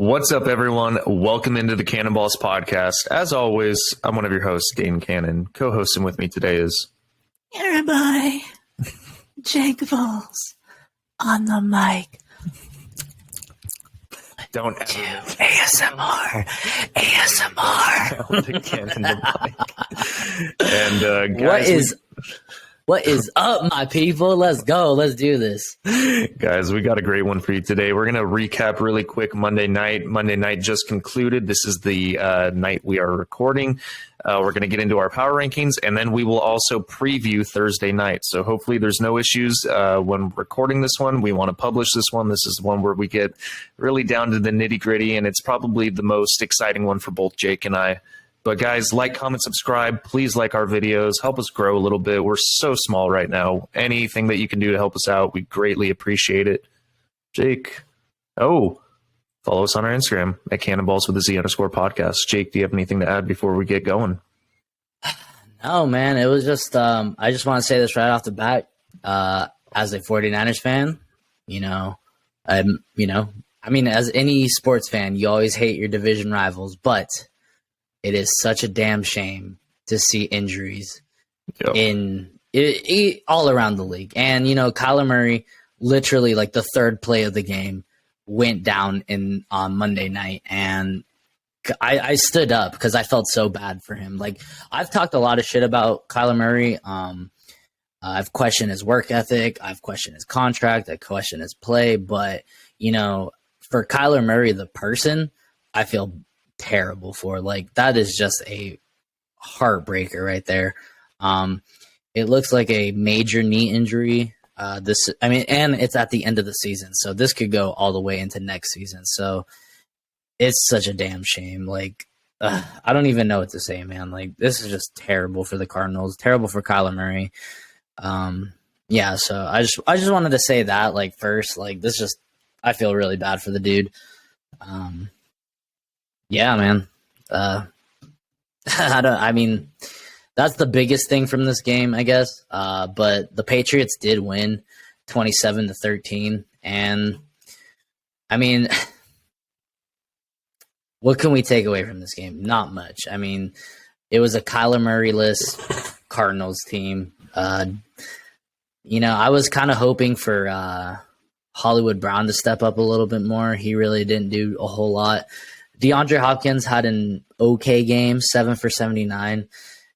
What's up, everyone? Welcome into the Cannonballs podcast. As always, I'm one of your hosts, Dane Cannon. Co-hosting with me today is everybody. Jake Balls on the mic. Don't ASMR. the Cannon the mic. And guys, What is up, my people? Let's go. Let's do this. Guys, we got a great one for you today. We're going to recap really quick Monday night. Monday night just concluded. This is the night we are recording. We're going to get into our power rankings, and then we will also preview Thursday night. So hopefully there's no issues when recording this one. We want to publish this one. This is one where we get really down to the nitty-gritty, and it's probably the most exciting one for both Jake and I. But guys, like, comment, subscribe. Please like our videos. Help us grow a little bit. We're so small right now. Anything that you can do to help us out, we greatly appreciate it. Jake, follow us on our Instagram at Cannonballs with a Z_podcast. Jake, do you have anything to add before we get going? No, man. It was just, I just want to say this right off the bat. As a 49ers fan, as any sports fan, you always hate your division rivals, but it is such a damn shame to see injuries all around the league. And, Kyler Murray, literally like the third play of the game, went down on Monday night. And I stood up because I felt so bad for him. Like, I've talked a lot of shit about Kyler Murray. I've questioned his work ethic. I've questioned his contract. I questioned his play. But, for Kyler Murray, the person, I feel terrible for. Like, that is just a heartbreaker right there. It looks like a major knee injury. And it's at the end of the season, so this could go all the way into next season. So it's such a damn shame. Like, I don't even know what to say, man. Like, this is just terrible for the Cardinals, terrible for Kyler Murray. So I just wanted to say that, like, first, like, I feel really bad for the dude. Yeah, man. That's the biggest thing from this game, I guess. But the Patriots did win 27-13. And I mean, what can we take away from this game? Not much. I mean, it was a Kyler Murray-less Cardinals team. I was kind of hoping for Hollywood Brown to step up a little bit more. He really didn't do a whole lot. DeAndre Hopkins had an okay game, 7 for 79.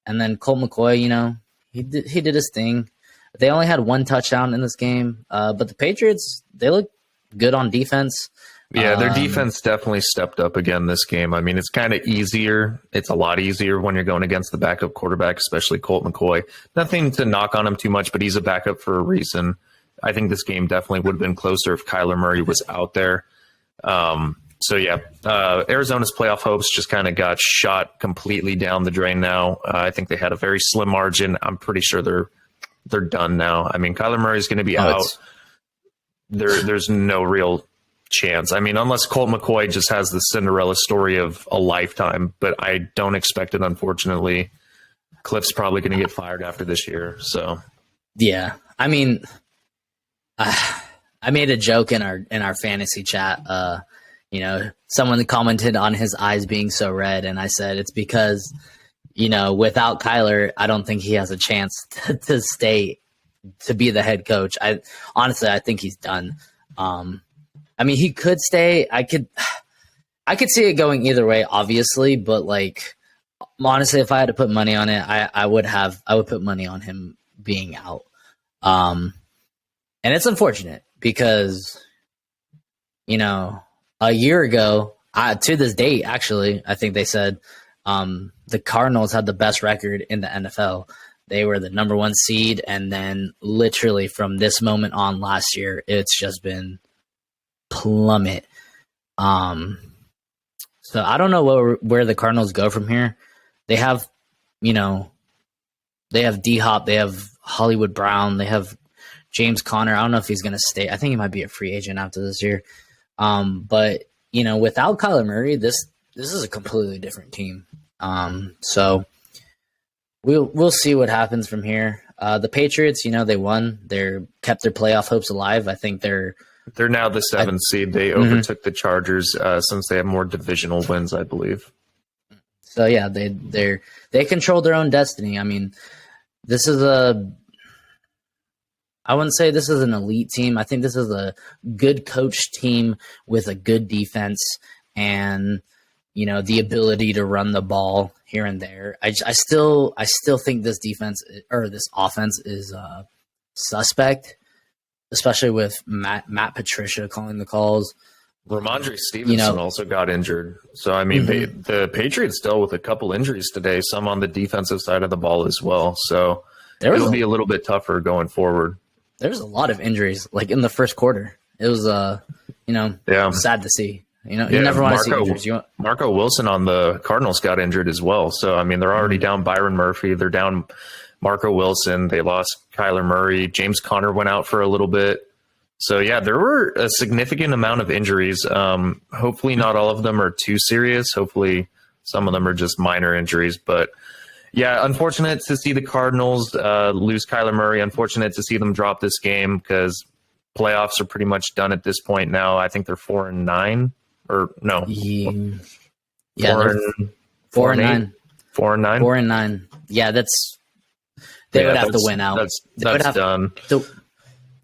And then Colt McCoy, he did his thing. They only had one touchdown in this game. But the Patriots, they look good on defense. Yeah, their defense definitely stepped up again this game. I mean, it's kind of easier. It's a lot easier when you're going against the backup quarterback, especially Colt McCoy. Nothing to knock on him too much, but he's a backup for a reason. I think this game definitely would have been closer if Kyler Murray was out there. Arizona's playoff hopes just kind of got shot completely down the drain now. I think they had a very slim margin. I'm pretty sure they're done now. I mean, Kyler Murray's going to be out. There's no real chance. I mean, unless Colt McCoy just has the Cinderella story of a lifetime, but I don't expect it, unfortunately. Cliff's probably going to get fired after this year. So, yeah, I mean, I made a joke in our fantasy chat. Someone commented on his eyes being so red, and I said it's because, without Kyler, I don't think he has a chance to stay, to be the head coach. I think he's done. He could stay. I could see it going either way, obviously, but like, honestly, if I had to put money on it, I would put money on him being out. And it's unfortunate because, a year ago, to this date, actually, I think they said the Cardinals had the best record in the NFL. They were the number one seed, and then literally from this moment on last year, it's just been plummet. So I don't know where the Cardinals go from here. They have, they have D-Hop, they have Hollywood Brown, they have James Conner. I don't know if he's going to stay. I think he might be a free agent after this year. But without Kyler Murray, this is a completely different team. So we'll see what happens from here. The Patriots, they won. They kept their playoff hopes alive. I think they're They're now the seventh seed. They overtook the Chargers since they have more divisional wins, I believe. So yeah, they control their own destiny. I mean, this is I wouldn't say this is an elite team. I think this is a good coached team with a good defense and, you know, the ability to run the ball here and there. I still think this defense or this offense is suspect, especially with Matt Patricia calling the calls. Ramondre Stevenson also got injured. So, I mean, the Patriots dealt with a couple injuries today, some on the defensive side of the ball as well. So it'll be a little bit tougher going forward. There's a lot of injuries, like in the first quarter. It was, sad to see. You know, you never want to see injuries. Marco Wilson on the Cardinals got injured as well. So, I mean, they're already down Byron Murphy. They're down Marco Wilson. They lost Kyler Murray. James Conner went out for a little bit. So, yeah, there were a significant amount of injuries. Hopefully not all of them are too serious. Hopefully some of them are just minor injuries. But, yeah, unfortunate to see the Cardinals lose Kyler Murray. Unfortunate to see them drop this game because playoffs are pretty much done at this point now. I think they're 4-9. Or no. Yeah, 4-9. 4-9. 4-9. 4-9. Yeah, they would have to win out. That's done.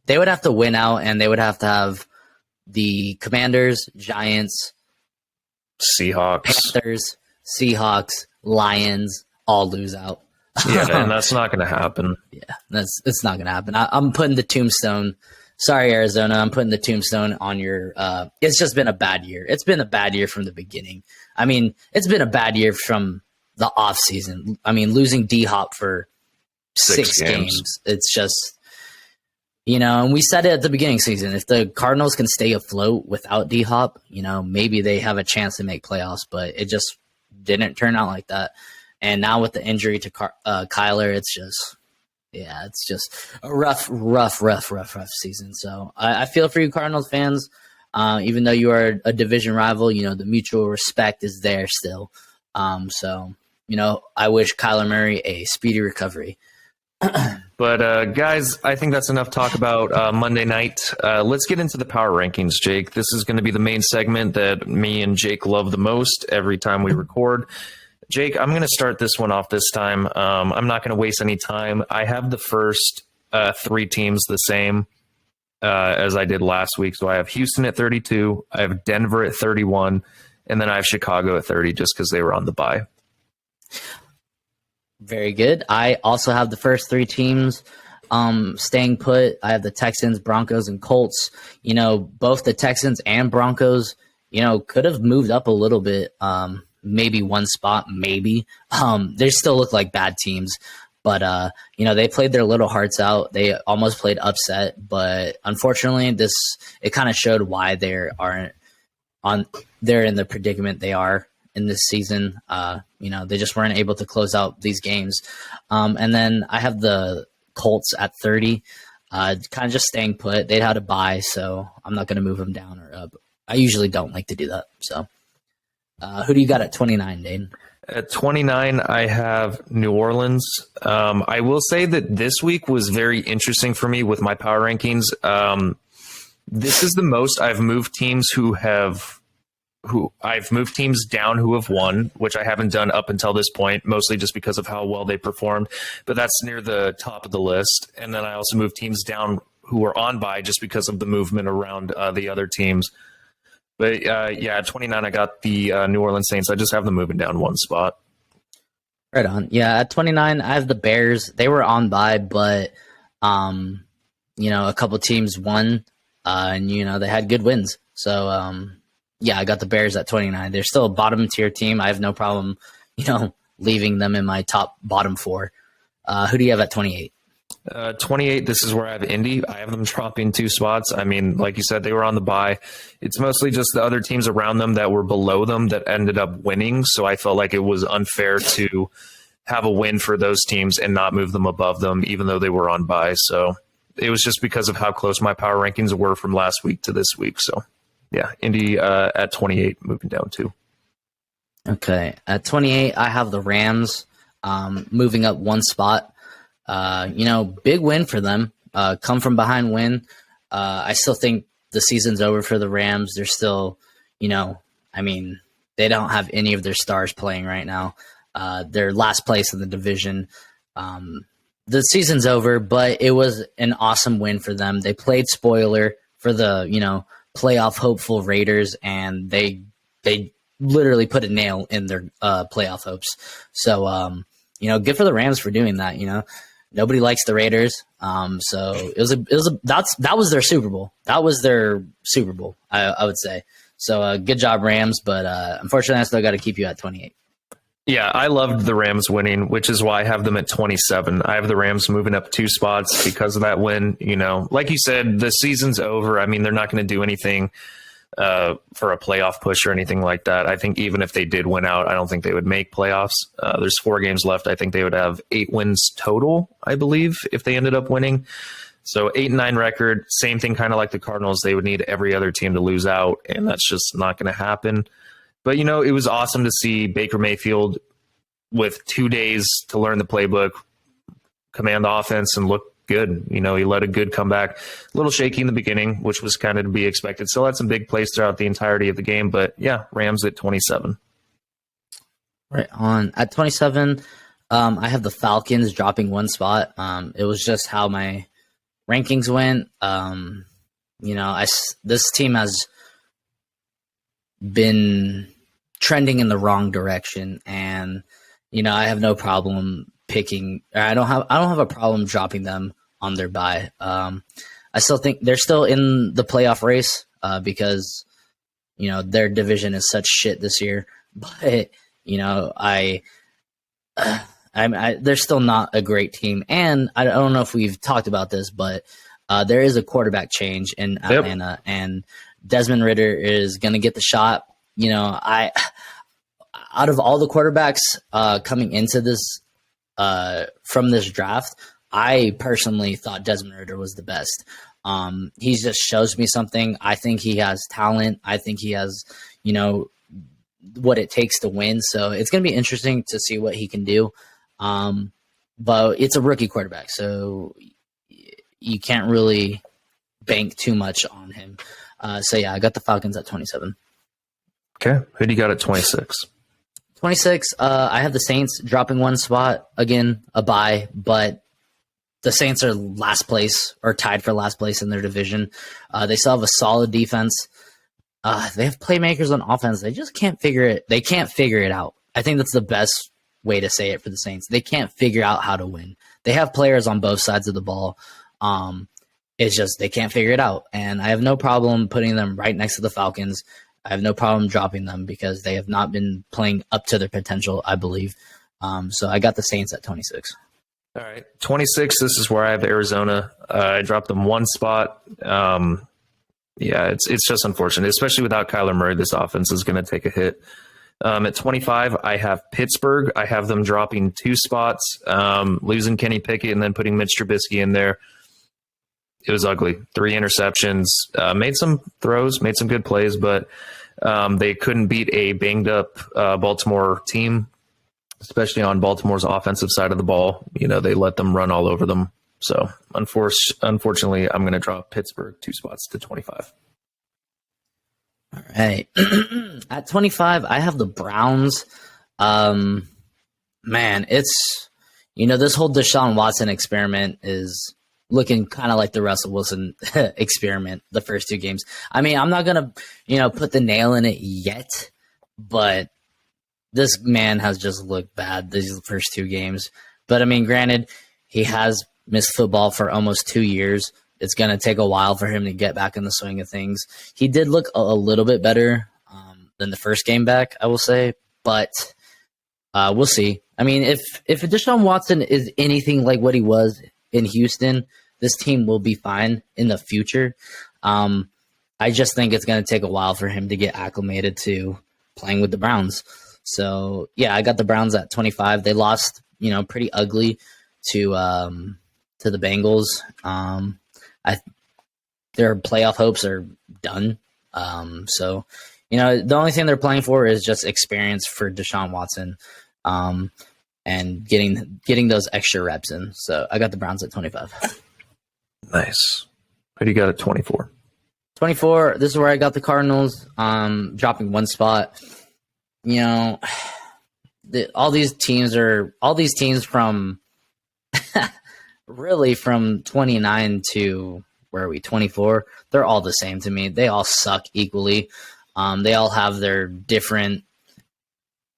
They would have to win out, and they would have to have the Commanders, Giants, Seahawks, Panthers, Seahawks, Lions all lose out. Yeah, and that's not going to happen. Yeah, it's not going to happen. I'm putting the tombstone. Sorry, Arizona. I'm putting the tombstone on your. It's just been a bad year. It's been a bad year from the beginning. I mean, it's been a bad year from the off season. I mean, losing D-Hop for six games. It's just. You know, and we said it at the beginning of the season, if the Cardinals can stay afloat without D-Hop, you know, maybe they have a chance to make playoffs, but it just didn't turn out like that. And now with the injury to Kyler, it's just a rough season. So I feel for you Cardinals fans, even though you are a division rival, you know, the mutual respect is there still. So, you know, I wish Kyler Murray a speedy recovery. But guys, I think that's enough talk about Monday night. Let's get into the power rankings, Jake. This is going to be the main segment that me and Jake love the most every time we record. Jake, I'm going to start this one off this time. I'm not going to waste any time. I have the first three teams the same as I did last week. So I have Houston at 32, I have Denver at 31, and then I have Chicago at 30 just because they were on the bye. Very good. I also have the first three teams staying put. I have the Texans, Broncos, and Colts. You know, both the Texans and Broncos, you know, could have moved up a little bit, maybe one spot, maybe. They still look like bad teams, but, you know, they played their little hearts out. They almost played upset, but unfortunately, it kind of showed why they're in the predicament they are in this season. You know, they just weren't able to close out these games. And then I have the Colts at 30, kind of just staying put. They'd had a bye, so I'm not going to move them down or up. I usually don't like to do that. So who do you got at 29, Dane? At 29, I have New Orleans. I will say that this week was very interesting for me with my power rankings. This is the most I've moved teams who I've moved teams down who have won, which I haven't done up until this point, mostly just because of how well they performed. But that's near the top of the list. And then I also moved teams down who were on bye just because of the movement around the other teams. But yeah, at 29, I got the New Orleans Saints. I just have them moving down one spot. Right on. Yeah, at 29, I have the Bears. They were on bye, but you know, a couple teams won, and you know they had good wins. So yeah, I got the Bears at 29. They're still a bottom tier team. I have no problem, you know, leaving them in my bottom four. Who do you have at 28? 28, this is where I have Indy. I have them dropping two spots. I mean, like you said, they were on the bye. It's mostly just the other teams around them that were below them that ended up winning. So I felt like it was unfair to have a win for those teams and not move them above them, even though they were on bye. So it was just because of how close my power rankings were from last week to this week. So yeah, Indy at 28, moving down two. Okay. At 28, I have the Rams moving up one spot. You know, big win for them. Come from behind win. I still think the season's over for the Rams. They're still, I mean, they don't have any of their stars playing right now. They're last place in the division. The season's over, but it was an awesome win for them. They played spoiler for the, playoff hopeful Raiders, and they literally put a nail in their playoff hopes. So, good for the Rams for doing that. Nobody likes the Raiders. So that was their Super Bowl. That was their Super Bowl, I would say. So good job, Rams. But unfortunately, I still got to keep you at 28. Yeah, I loved the Rams winning, which is why I have them at 27. I have the Rams moving up 2 spots because of that win. Like you said, the season's over. I mean, they're not going to do anything for a playoff push or anything like that. I think even if they did win out, I don't think they would make playoffs. There's 4 games left. I think they would have 8 wins total, I believe, if they ended up winning. So 8-9 record, same thing kind of like the Cardinals. They would need every other team to lose out, and that's just not going to happen. But, it was awesome to see Baker Mayfield with 2 days to learn the playbook, command the offense, and look good. He led a good comeback. A little shaky in the beginning, which was kind of to be expected. Still had some big plays throughout the entirety of the game. But, yeah, Rams at 27. Right on. At 27, I have the Falcons dropping 1 spot. It was just how my rankings went. This team has been trending in the wrong direction, and I have no problem picking. I don't have a problem dropping them on their bye. I still think they're still in the playoff race because their division is such shit this year. But they're still not a great team, and I don't know if we've talked about this, but there is a quarterback change in Atlanta, and Desmond Ridder is going to get the shot. Out of all the quarterbacks coming into this from this draft, I personally thought Desmond Ridder was the best. He just shows me something. I think he has talent. I think he has, what it takes to win. So it's going to be interesting to see what he can do. But it's a rookie quarterback, so you can't really bank too much on him. So yeah, I got the Falcons at 27. Okay. Who do you got at 26? 26, I have the Saints dropping 1 spot. Again, a bye, but the Saints are last place or tied for last place in their division. They still have a solid defense. They have playmakers on offense. They just can't figure it. They can't figure it out. I think that's the best way to say it for the Saints. They can't figure out how to win. They have players on both sides of the ball. It's just they can't figure it out. And I have no problem putting them right next to the Falcons. I have no problem dropping them because they have not been playing up to their potential, I believe. So I got the Saints at 26. All right. 26, this is where I have Arizona. I dropped them 1 spot. It's just unfortunate, especially without Kyler Murray. This offense is going to take a hit. At 25, I have Pittsburgh. I have them dropping 2 spots, losing Kenny Pickett and then putting Mitch Trubisky in there. It was ugly. 3 interceptions, made some throws, made some good plays, but they couldn't beat a banged-up Baltimore team, especially on Baltimore's offensive side of the ball. They let them run all over them. So, unfortunately, I'm going to drop Pittsburgh 2 spots to 25. All right. At 25, I have the Browns. Man, it's, this whole Deshaun Watson experiment is looking kind of like the Russell Wilson experiment the first 2 games. I mean, I'm not going to, put the nail in it yet, but this man has just looked bad these first 2 games. But, I mean, granted, he has missed football for almost 2 years. It's going to take a while for him to get back in the swing of things. He did look a little bit better than the first game back, I will say, but we'll see. I mean, if Deshaun Watson is anything like what he was in Houston, this team will be fine in the future. I just think it's going to take a while for him to get acclimated to playing with the Browns. So, yeah, I got the Browns at 25. They lost, pretty ugly to the Bengals. Their playoff hopes are done. So, the only thing they're playing for is just experience for Deshaun Watson. And getting those extra reps in. So I got the Browns at 25. Nice. Who do you got at 24? 24. This is where I got the Cardinals. Dropping one spot. You know, all these teams from really from 29 to where are we 24. They're all the same to me. They all suck equally. They all have their different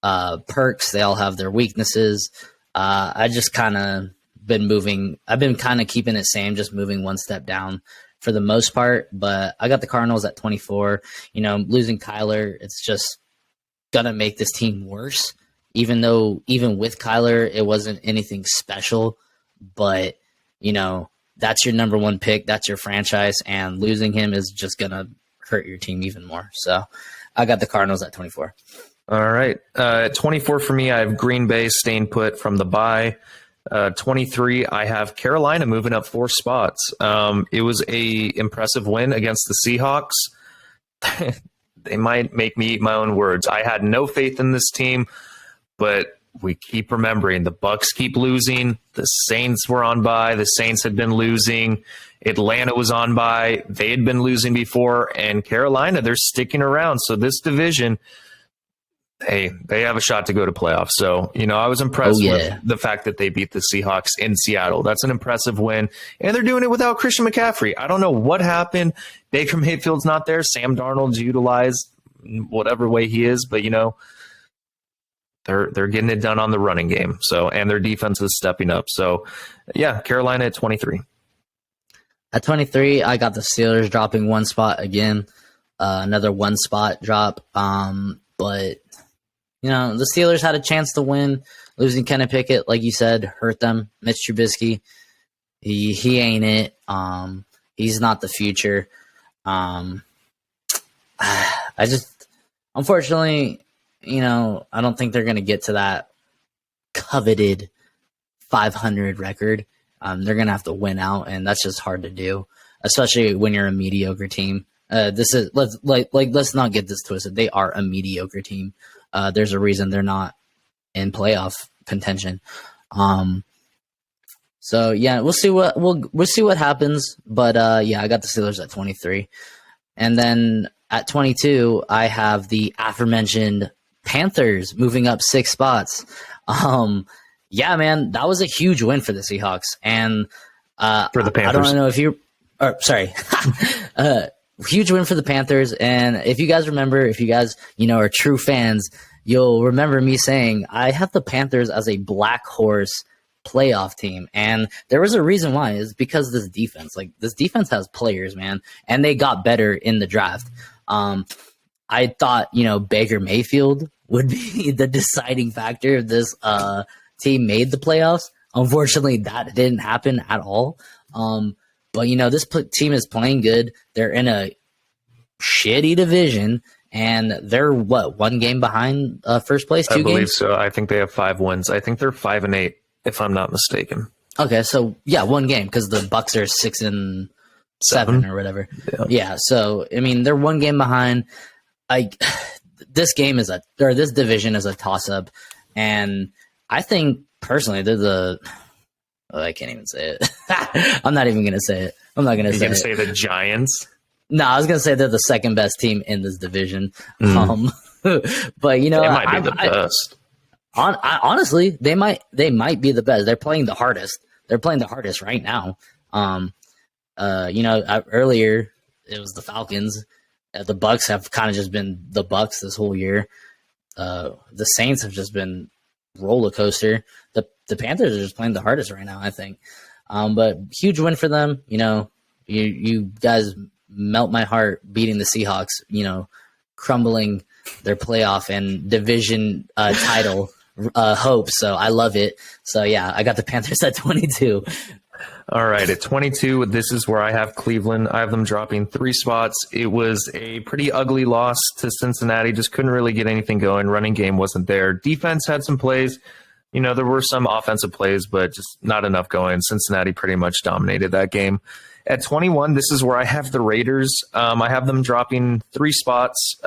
perks. They all have their weaknesses. I just kind of been moving. I've been kind of keeping it same, just moving one step down for the most part. But I got the Cardinals at 24. You know, losing Kyler, it's just gonna make this team worse. Even with Kyler, it wasn't anything special. But you know, that's your number one pick. That's your franchise, and losing him is just gonna hurt your team even more. So I got the Cardinals at 24. All right. At 24 for me, I have Green Bay staying put from the bye. 23, I have Carolina moving up 4 spots. It was a impressive win against the Seahawks. They might make me eat my own words. I had no faith in this team, but we keep remembering the Bucks keep losing. The Saints were on bye. The Saints had been losing. Atlanta was on bye. They had been losing before. And Carolina, they're sticking around. So this division, hey, they have a shot to go to playoffs. So, you know, I was impressed with the fact that they beat the Seahawks in Seattle. That's an impressive win. And they're doing it without Christian McCaffrey. I don't know what happened. Baker Mayfield's not there. Sam Darnold's utilized whatever way he is. But, you know, they're getting it done on the running game. So, and their defense is stepping up. So, yeah, Carolina at 23. At 23, I got the Steelers dropping one spot again. Another one spot drop. But you know, the Steelers had a chance to win. Losing Kenny Pickett, like you said, hurt them. Mitch Trubisky, he ain't it. He's not the future. I just, unfortunately, you know, I don't think they're going to get to that coveted 500 record. They're going to have to win out, and that's just hard to do, especially when you're a mediocre team. Let's not get this twisted. They are a mediocre team. There's a reason they're not in playoff contention. So yeah, we'll see what happens. But yeah, I got the Steelers at 23, and then at 22, I have the aforementioned Panthers moving up 6 spots. Yeah, man, that was a huge win for the Seahawks, and for the Panthers. I don't know if you, sorry. Huge win for the Panthers. And if you guys remember, if you guys, you know, are true fans, you'll remember me saying I have the Panthers as a black horse playoff team. And there was a reason why. Is because this defense has players, man, and they got better in the draft. I thought, you know, Baker Mayfield would be the deciding factor if this team made the playoffs. Unfortunately, that didn't happen at all. But, you know, this team is playing good. They're in a shitty division, and they're, one game behind first place, 2 games? I believe so. I think they have 5 wins. I think they're 5-8, if I'm not mistaken. Okay, so, yeah, 1 game, because the Bucks are 6-7 or whatever. Yeah, so, I mean, they're 1 game behind. This division is a toss-up, and I think, personally, they're I can't even say it. I'm not even going to say it. I'm not going to say it. You're going to say the Giants? No, I was going to say they're the second best team in this division. But, you know, they might be the best. Honestly, they might be the best. They're playing the hardest. They're playing the hardest right now. You know, earlier it was the Falcons. The Bucks have kind of just been the Bucks this whole year. The Saints have just been roller coaster. The Panthers are just playing the hardest right now, I think. But huge win for them. You know, you guys melt my heart beating the Seahawks, you know, crumbling their playoff and division title hopes. So I love it. So yeah, I got the Panthers at 22. All right, at 22, this is where I have Cleveland. I have them dropping 3 spots. It was a pretty ugly loss to Cincinnati. Just couldn't really get anything going. Running game wasn't there. Defense had some plays. You know, there were some offensive plays, but just not enough going. Cincinnati pretty much dominated that game. At 21, this is where I have the Raiders. I have them dropping 3 spots.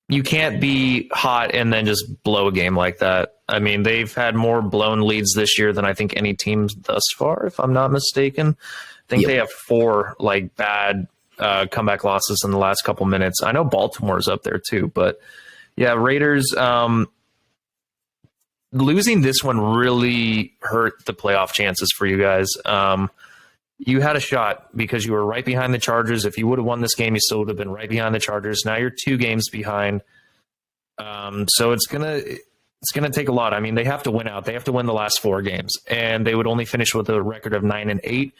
You can't be hot and then just blow a game like that. I mean, they've had more blown leads this year than I think any team thus far, if I'm not mistaken. think Yep. they have 4 like bad comeback losses in the last couple minutes. I know Baltimore's up there too, but yeah, Raiders losing this one really hurt the playoff chances for you guys. You had a shot because you were right behind the Chargers. If you would have won this game, you still would have been right behind the Chargers. Now you're 2 games behind. So it's gonna take a lot. I mean, they have to win out. They have to win the last 4 games, and they would only finish with a record of 9-8.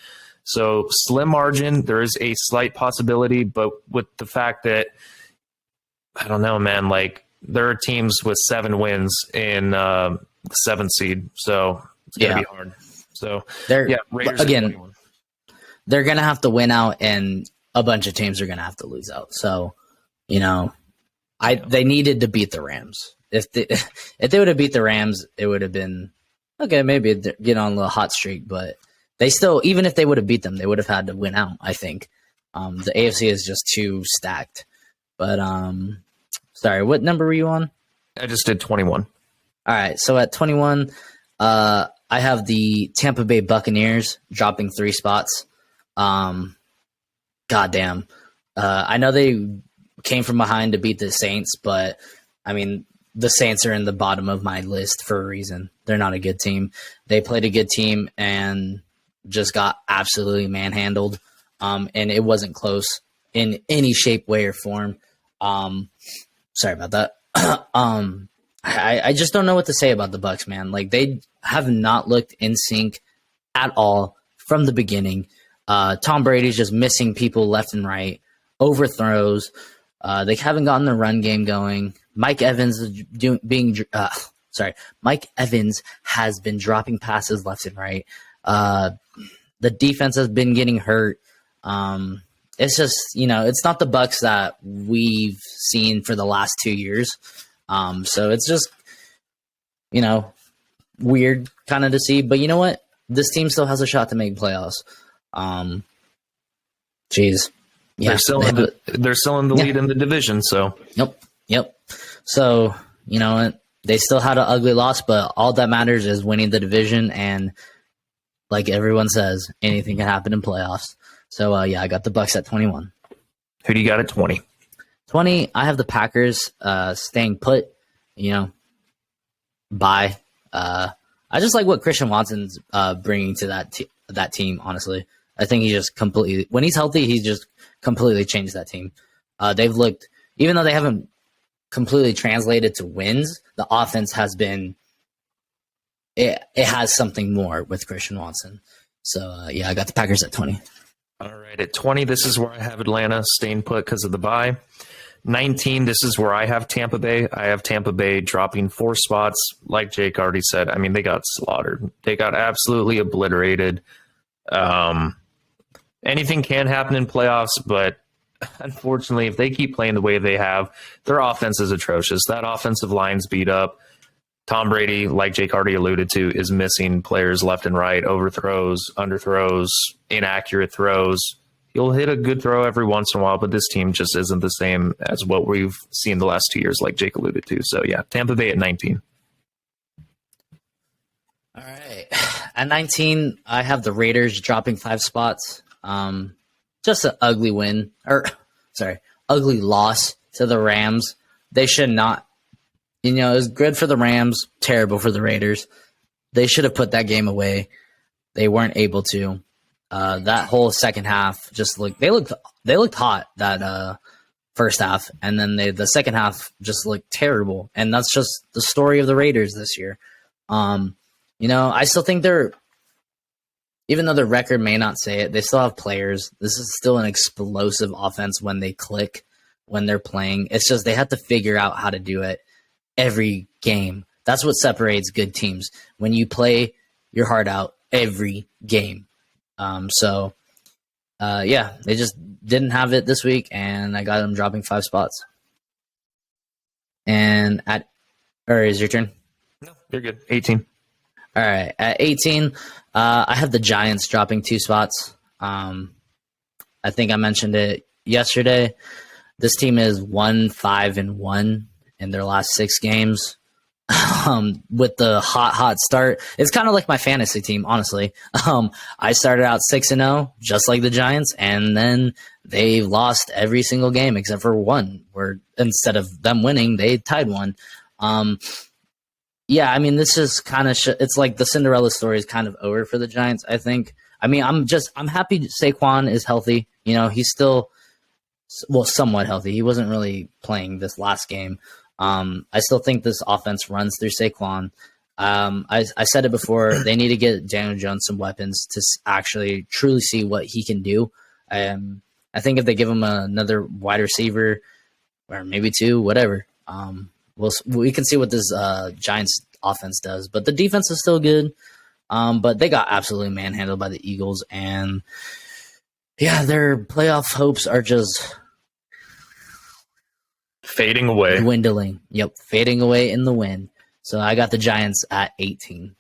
So slim margin. There is a slight possibility, but with the fact that I don't know, man, like there are teams with 7 wins in the 7th seed, so it's gonna be hard. So Raiders again. at 21. They're gonna have to win out, and a bunch of teams are gonna have to lose out. So, they needed to beat the Rams. If they would have beat the Rams, it would have been okay. Maybe get on a little hot streak, but they still, even if they would have beat them, they would have had to win out. I think the AFC is just too stacked. But sorry, what number were you on? I just did 21. All right, so at 21, I have the Tampa Bay Buccaneers dropping 3 spots. Goddamn. I know they came from behind to beat the Saints, but I mean, the Saints are in the bottom of my list for a reason. They're not a good team. They played a good team and just got absolutely manhandled. And it wasn't close in any shape, way, or form. Sorry about that. I just don't know what to say about the Bucs, man. Like, they have not looked in sync at all from the beginning. Tom Brady's just missing people left and right, overthrows. They haven't gotten the run game going. Mike Evans has been dropping passes left and right. The defense has been getting hurt. It's just, it's not the Bucs that we've seen for the last 2 years. So it's just, weird kind of to see. But you know what? This team still has a shot to make playoffs. Jeez. Yeah, they're still in the lead in the division. So Yep. So, you know what? They still had an ugly loss, but all that matters is winning the division. And like everyone says, anything can happen in playoffs. So, I got the Bucs at 21. Who do you got at 20? 20, I have the Packers staying put, bye. I just like what Christian Watson's bringing to that team, honestly. I think he just completely, when he's healthy, he's just completely changed that team. They've looked, even though they haven't completely translated to wins, the offense has been, it has something more with Christian Watson. So, I got the Packers at 20. All right, at 20, this is where I have Atlanta staying put because of the bye. 19, this is where I have Tampa Bay. I have Tampa Bay dropping 4 spots. Like Jake already said, I mean, they got slaughtered. They got absolutely obliterated. Anything can happen in playoffs, but unfortunately, if they keep playing the way they have, their offense is atrocious. That offensive line's beat up. Tom Brady, like Jake already alluded to, is missing players left and right, overthrows, underthrows, inaccurate throws. He'll hit a good throw every once in a while, but this team just isn't the same as what we've seen the last 2 years, like Jake alluded to. So, Tampa Bay at 19. All right. At 19, I have the Raiders dropping 5 spots. Just an ugly win, ugly loss to the Rams. They should not, it was good for the Rams, terrible for the Raiders. They should have put that game away. They weren't able to. That whole second half just looked hot that first half, and then the second half just looked terrible. And that's just the story of the Raiders this year. I still think even though the record may not say it, they still have players. This is still an explosive offense when they click, when they're playing. It's just they have to figure out how to do it every game. That's what separates good teams, when you play your heart out every game. They just didn't have it this week, and I got them dropping 5 spots. And is your turn? No, you're good. 18. All right. At 18, I have the Giants dropping 2 spots. I think I mentioned it yesterday. This team is 1-5-1 in their last 6 games. with the hot start. It's kind of like my fantasy team, honestly. I started out 6-0, just like the Giants, and then they lost every single game except for one, where instead of them winning, they tied one. Yeah, I mean, this is kind of it's like the Cinderella story is kind of over for the Giants, I think. I mean, I'm happy Saquon is healthy. You know, he's still, well, somewhat healthy. He wasn't really playing this last game. I still think this offense runs through Saquon. I said it before. They need to get Daniel Jones some weapons to actually truly see what he can do. I think if they give him another wide receiver or maybe two, whatever, we can see what this Giants offense does. But the defense is still good. But they got absolutely manhandled by the Eagles, and yeah, their playoff hopes are just fading away. Dwindling. Yep, fading away in the wind. So I got the Giants at 18.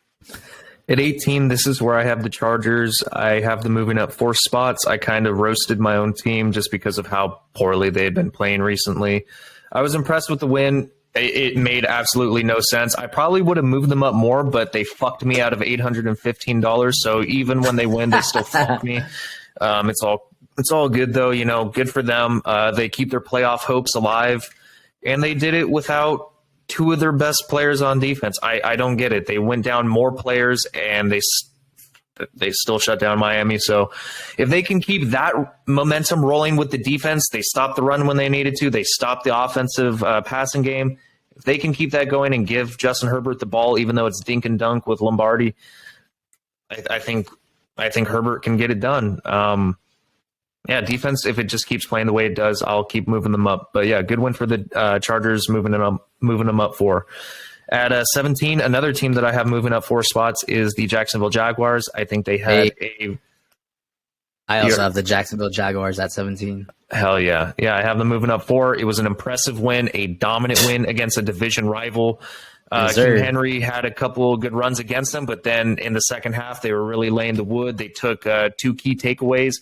At 18, this is where I have the Chargers. I have them moving up 4 spots. I kind of roasted my own team just because of how poorly they had been playing recently. I was impressed with the win. It made absolutely no sense. I probably would have moved them up more, but they fucked me out of $815. So even when they win, they still fuck me. It's all good though. You know, good for them. They keep their playoff hopes alive, and they did it without 2 of their best players on defense. I don't get it. They went down more players, and they still shut down Miami. So if they can keep that momentum rolling with the defense, they stopped the run when they needed to. They stopped the offensive passing game. If they can keep that going and give Justin Herbert the ball, even though it's dink and dunk with Lombardi, I think Herbert can get it done. Yeah, defense, if it just keeps playing the way it does, I'll keep moving them up. But yeah, good win for the Chargers, moving them up 4. At 17, another team that I have moving up 4 spots is the Jacksonville Jaguars. I think they had I also have the Jacksonville Jaguars at 17. Hell yeah. Yeah, I have them moving up 4. It was an impressive win, a dominant win against a division rival. King Henry had a couple of good runs against them, but then in the second half, they were really laying the wood. They took 2 key takeaways,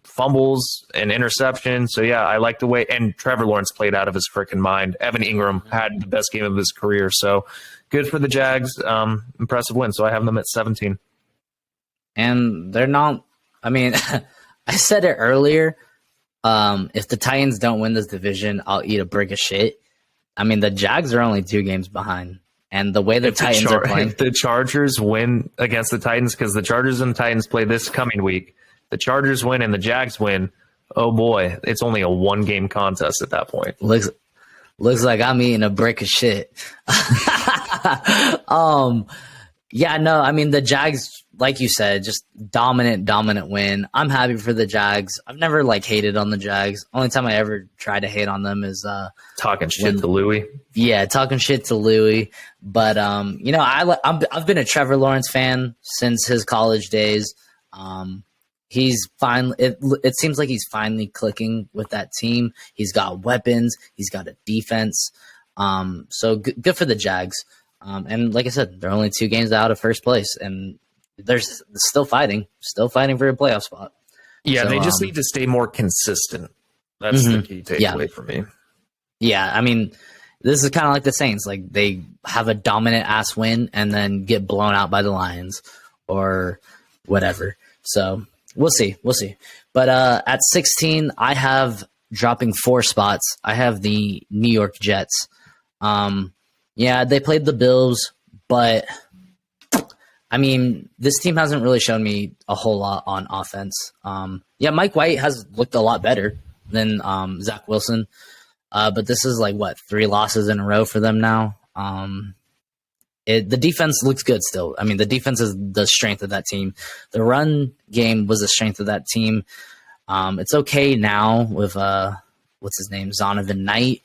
fumbles and interception. So yeah, I like the way, and Trevor Lawrence played out of his freaking mind. Evan Ingram had the best game of his career. So good for the Jags. Impressive win. So I have them at 17. And they're not, I mean, I said it earlier. If the Titans don't win this division, I'll eat a brick of shit. I mean, the Jags are only 2 games behind. And the way the Titans are playing. If the Chargers win against the Titans, because the Chargers and the Titans play this coming week, the Chargers win and the Jags win, oh boy, it's only a 1-game contest at that point. Looks like I'm eating a brick of shit. Yeah, no, I mean, the Jags, like you said, just dominant win. I'm happy for the Jags. I've never hated on the Jags. Only time I ever tried to hate on them is talking shit to Louis. Yeah, talking shit to Louis. But you know, I've been a Trevor Lawrence fan since his college days. He's finally. It seems like he's finally clicking with that team. He's got weapons. He's got a defense. So good for the Jags. And like I said, they're only 2 games out of first place, and they're still fighting for a playoff spot. Yeah, so, they just need to stay more consistent. That's the key takeaway for me. Yeah, I mean, this is kind of like the Saints. Like, they have a dominant ass win and then get blown out by the Lions or whatever. So we'll see. But at 16, I have dropping 4 spots. I have the New York Jets. Yeah, they played the Bills, but I mean, this team hasn't really shown me a whole lot on offense. Yeah, Mike White has looked a lot better than Zach Wilson, but this is 3 losses in a row for them now. The defense looks good still. I mean, the defense is the strength of that team. The run game was the strength of that team. It's okay now with what's his name, Zonovan Knight.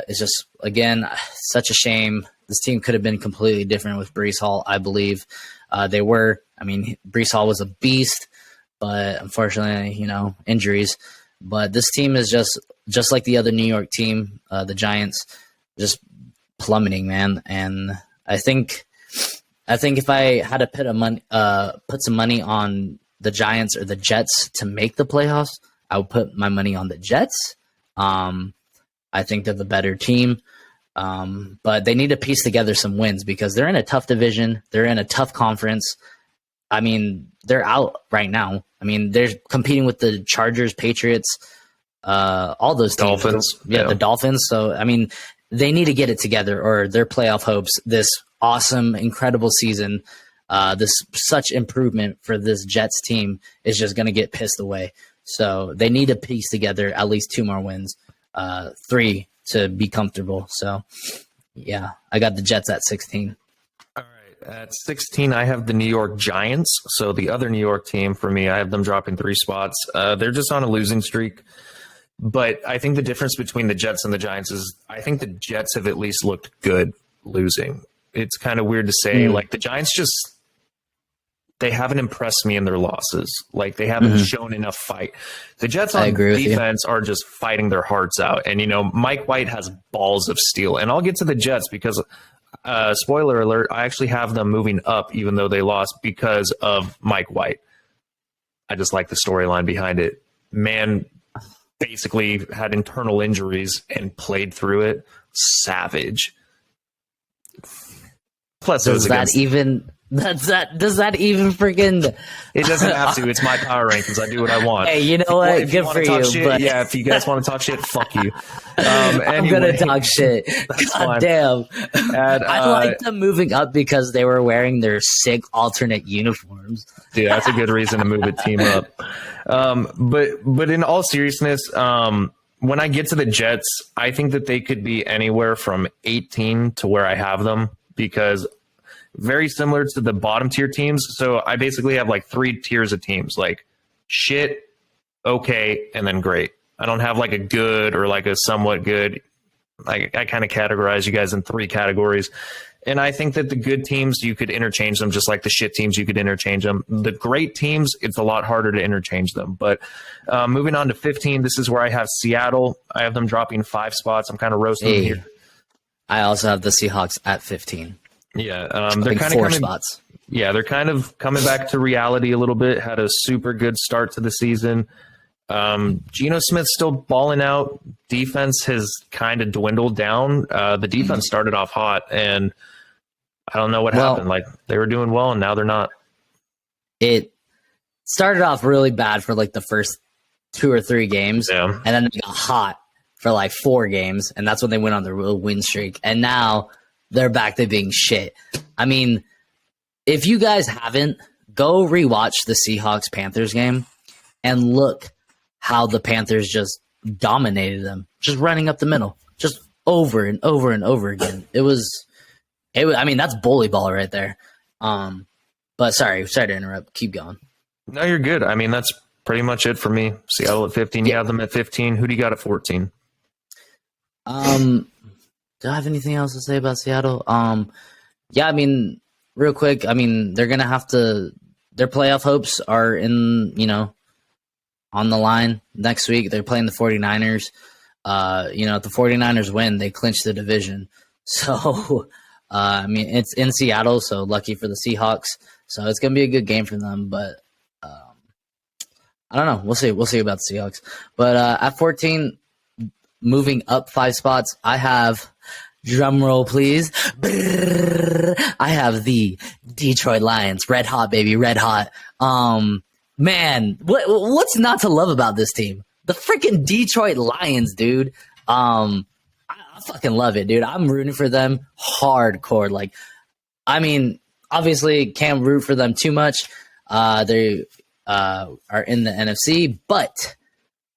It's just, again, such a shame. This team could have been completely different with Breece Hall, I believe. Breece Hall was a beast, but unfortunately, injuries. But this team is just like the other New York team, the Giants, just plummeting, man. And I think if I had to put some money on the Giants or the Jets to make the playoffs, I would put my money on the Jets. I think they're the better team. But they need to piece together some wins because they're in a tough division. They're in a tough conference. I mean, they're out right now. I mean, they're competing with the Chargers, Patriots, all those teams. Dolphins. Yeah, the Dolphins. So, I mean, they need to get it together or their playoff hopes, this awesome, incredible season, this such improvement for this Jets team is just going to get pissed away. So they need to piece together at least 2 more wins, 3 to be comfortable. So, yeah, I got the Jets at 16. All right. At 16, I have the New York Giants. So the other New York team for me, I have them dropping 3 spots. They're just on a losing streak. But I think the difference between the Jets and the Giants is I think the Jets have at least looked good losing. It's kind of weird to say. Like, the Giants just, they haven't impressed me in their losses. Like, they haven't shown enough fight. The Jets on defense are just fighting their hearts out. And, you know, Mike White has balls of steel. And I'll get to the Jets because, spoiler alert, I actually have them moving up even though they lost because of Mike White. I just like the storyline behind it. Man basically had internal injuries and played through it. Savage. Plus, does that even freaking? It doesn't have to. It's my power rankings. I do what I want. Hey, you know what? Good for you. Shit, but yeah, if you guys want to talk shit, fuck you. I'm gonna talk shit. God damn. I like them moving up because they were wearing their sick alternate uniforms. Dude, that's a good reason to move a team up. But in all seriousness, when I get to the Jets, I think that they could be anywhere from 18 to where I have them because very similar to the bottom tier teams. So I basically have like 3 tiers of teams, like shit, okay, and then great. I don't have like a good or like a somewhat good. I kind of categorize you guys in 3 categories. And I think that the good teams, you could interchange them just like the shit teams, you could interchange them. The great teams, it's a lot harder to interchange them. But moving on to 15, this is where I have Seattle. I have them dropping 5 spots. I'm kind of roasting them here. I also have the Seahawks at 15. Yeah, they're kind of 4 spots. Yeah, they're kind of coming back to reality a little bit. Had a super good start to the season. Geno Smith's still balling out. Defense has kind of dwindled down. The defense started off hot, and I don't know what happened. Like, they were doing well, and now they're not. It started off really bad for like the first 2 or 3 games, and then they got hot for like 4 games, and that's when they went on their real win streak. And now they're back to being shit. I mean, if you guys haven't, go rewatch the Seahawks-Panthers game and look how the Panthers just dominated them, just running up the middle, just over and over and over again. It was I mean, that's bully ball right there. But sorry to interrupt. Keep going. No, you're good. I mean, that's pretty much it for me. Seattle at 15. You have them at 15. Who do you got at 14? Do I have anything else to say about Seattle? Yeah, I mean, real quick, I mean, they're gonna have to. Their playoff hopes are on the line next week. They're playing the 49ers. If the 49ers win, they clinch the division. So, I mean, it's in Seattle, so lucky for the Seahawks. So it's gonna be a good game for them. But I don't know. We'll see. We'll see about the Seahawks. But at 14, moving up 5 spots, I have. Drum roll, please. I have the Detroit Lions. Red hot, baby. Red hot. Man, what's not to love about this team? The freaking Detroit Lions, dude. I fucking love it, dude. I'm rooting for them hardcore. Like, I mean, obviously can't root for them too much. They are in the NFC, but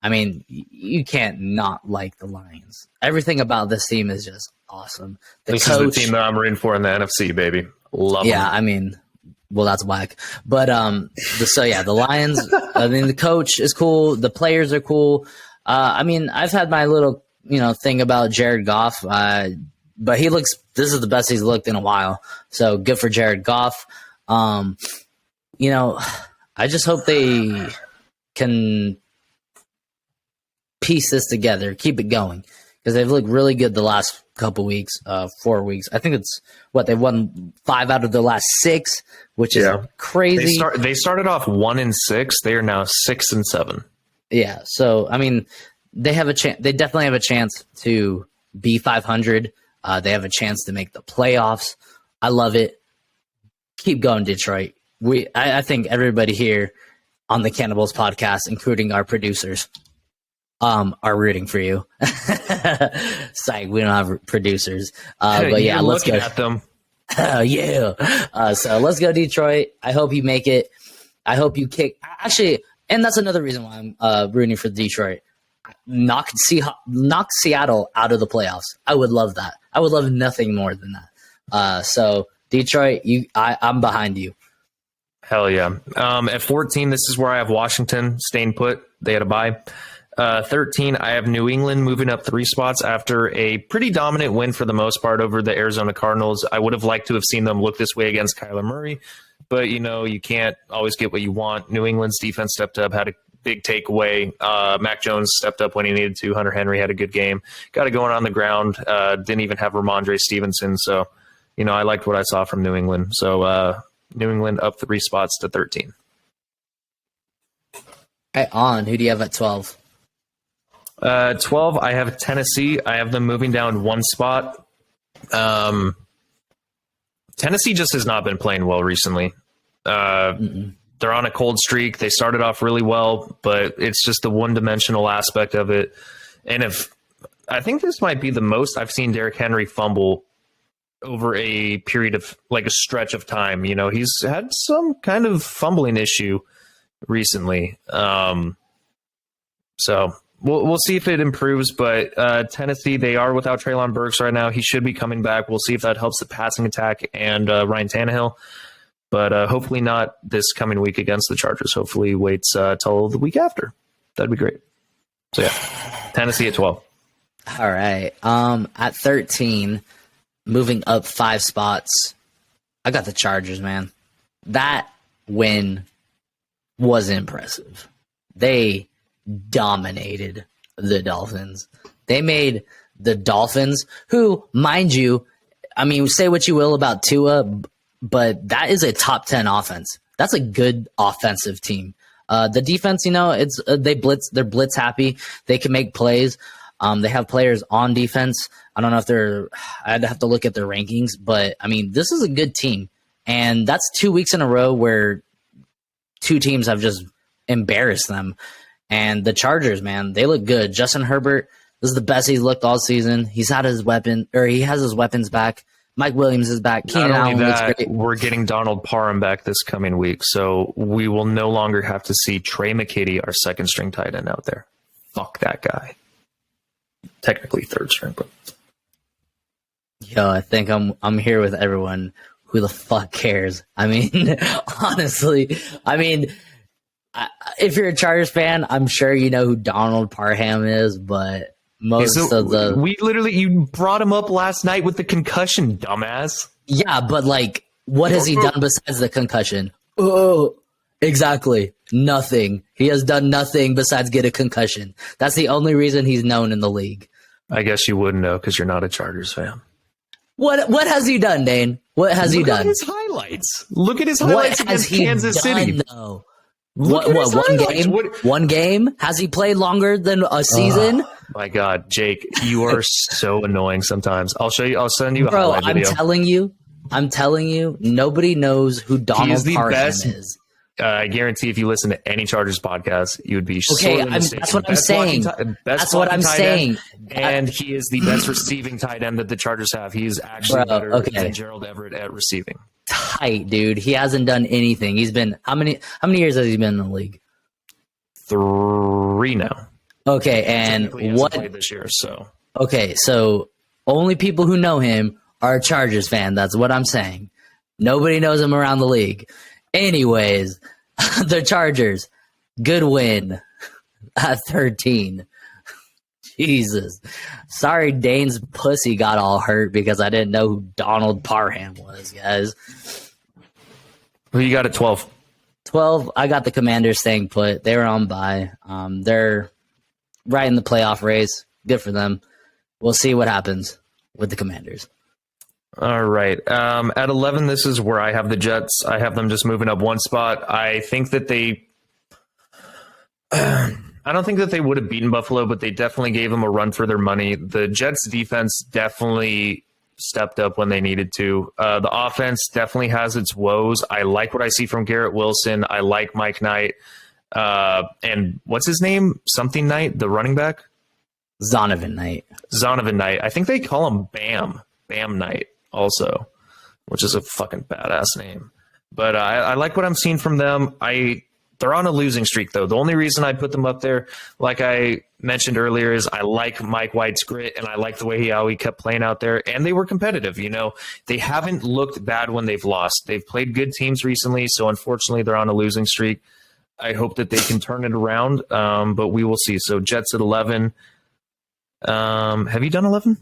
I mean, you can't not like the Lions. Everything about this team is just awesome. This is the team that I'm rooting for in the NFC, baby. Love them. Yeah, I mean, well, that's whack. But the Lions. I mean, the coach is cool. The players are cool. I mean, I've had my little thing about Jared Goff, but he looks. This is the best he's looked in a while. So good for Jared Goff. I just hope they can piece this together, keep it going, because they've looked really good the last couple weeks, 4 weeks. I think it's they've won 5 out of their last 6, which is crazy. They started off 1-6. They are now 6-7. Yeah. So I mean, they have a chance. They definitely have a chance to be 500. They have a chance to make the playoffs. I love it. Keep going, Detroit. I think everybody here on the Cannibals podcast, including our producers, are rooting for you. Psych, we don't have producers. But yeah, let's go. At them. Yeah. So let's go, Detroit. I hope you make it. I hope you kick. Actually, and that's another reason why I'm rooting for Detroit. Knock Seattle out of the playoffs. I would love that. I would love nothing more than that. So Detroit, I'm behind you. Hell yeah. At 14, this is where I have Washington staying put. They had a bye. 13, I have New England moving up 3 spots after a pretty dominant win for the most part over the Arizona Cardinals. I would have liked to have seen them look this way against Kyler Murray, but you can't always get what you want. New England's defense stepped up, had a big takeaway. Mac Jones stepped up when he needed to. Hunter Henry had a good game. Got it going on the ground. Didn't even have Ramondre Stevenson. So, I liked what I saw from New England. So, New England up 3 spots to 13. Right on. Who do you have at 12? 12, I have Tennessee. I have them moving down 1 spot. Tennessee just has not been playing well recently. They're on a cold streak. They started off really well, but it's just the one-dimensional aspect of it. And I think this might be the most I've seen Derrick Henry fumble over a period of like a stretch of time. He's had some kind of fumbling issue recently. So we'll see if it improves, but Tennessee, they are without Treylon Burks right now. He should be coming back. We'll see if that helps the passing attack and Ryan Tannehill, but hopefully not this coming week against the Chargers. Hopefully waits till the week after. That'd be great. So yeah, Tennessee at 12. All right. At 13, moving up 5 spots, I got the Chargers, man. That win was impressive. They dominated the Dolphins. They made the Dolphins, who, mind you, say what you will about Tua, but that is a top 10 offense. That's a good offensive team. The defense, they're blitz happy. They can make plays. They have players on defense. I don't know if I'd have to look at their rankings, but this is a good team. And that's 2 weeks in a row where 2 teams have just embarrassed them. And the Chargers, man, they look good. Justin Herbert, this is the best he's looked all season. He has his weapons back. Mike Williams is back. Keenan Allen looks great. We're getting Donald Parham back this coming week, so we will no longer have to see Trey McKitty, our second string tight end, out there. Fuck that guy. Technically third string, but yo, I think I'm here with everyone. Who the fuck cares? Honestly, if you're a Chargers fan, I'm sure you know who Donald Parham is, but you brought him up last night with the concussion, dumbass. Yeah, but what has he done besides the concussion? Oh, exactly. Nothing. He has done nothing besides get a concussion. That's the only reason he's known in the league. I guess you wouldn't know because you're not a Chargers fan. What has he done, Dane? What has he done? Look at his highlights against Kansas City. Though? One game? One game? Has he played longer than a season? Oh, my God, Jake, you are so annoying sometimes. I'll show you. I'll send you a highlight video. I'm telling you, nobody knows who Donald Parham is. I guarantee if you listen to any Chargers podcast, you would be okay. That's what I'm saying. That's what I'm saying. And he is the best receiving tight end that the Chargers have. He's actually better than Gerald Everett at receiving. Tight, dude. He hasn't done anything. He's been how many years has he been in the league? 3 now. Okay, and what played this year? So okay, so only people who know him are a Chargers fan. That's what I'm saying. Nobody knows him around the league. Anyways, the Chargers, good win at 13. Jesus. Sorry Dane's pussy got all hurt because I didn't know who Donald Parham was, guys. Who you got at 12? 12, I got the Commanders staying put. They were on bye. They're right in the playoff race. Good for them. We'll see what happens with the Commanders. All right. At 11, this is where I have the Jets. I have them just moving up 1 spot. I think that I don't think that they would have beaten Buffalo, but they definitely gave them a run for their money. The Jets defense definitely stepped up when they needed to. The offense definitely has its woes. I like what I see from Garrett Wilson. I like Mike Knight. And what's his name? Something Knight, the running back? Zonovan Knight. Zonovan Knight. I think they call him Bam Knight also, which is a fucking badass name. But I like what I'm seeing from them. They're on a losing streak, though. The only reason I put them up there, like I mentioned earlier, is I like Mike White's grit, and I like the way how he kept playing out there. And they were competitive. They haven't looked bad when they've lost. They've played good teams recently, so unfortunately they're on a losing streak. I hope that they can turn it around, but we will see. So Jets at 11. Have you done 11?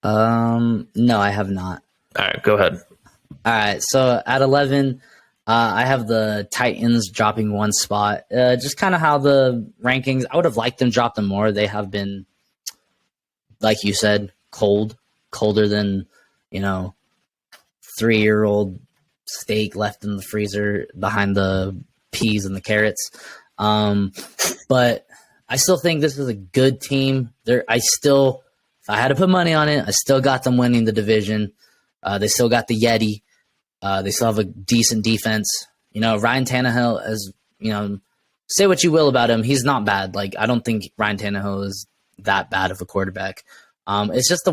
No, I have not. All right, go ahead. All right, so at 11, I have the Titans dropping one spot. Just kind of how the rankings, I would have liked them drop them more. They have been, like you said, colder than, 3-year-old steak left in the freezer behind the peas and the carrots. But I still think this is a good team. If I had to put money on it, I still got them winning the division. They still got the Yeti. They still have a decent defense. Ryan Tannehill, as say what you will about him, he's not bad. Like, I don't think Ryan Tannehill is that bad of a quarterback. It's just the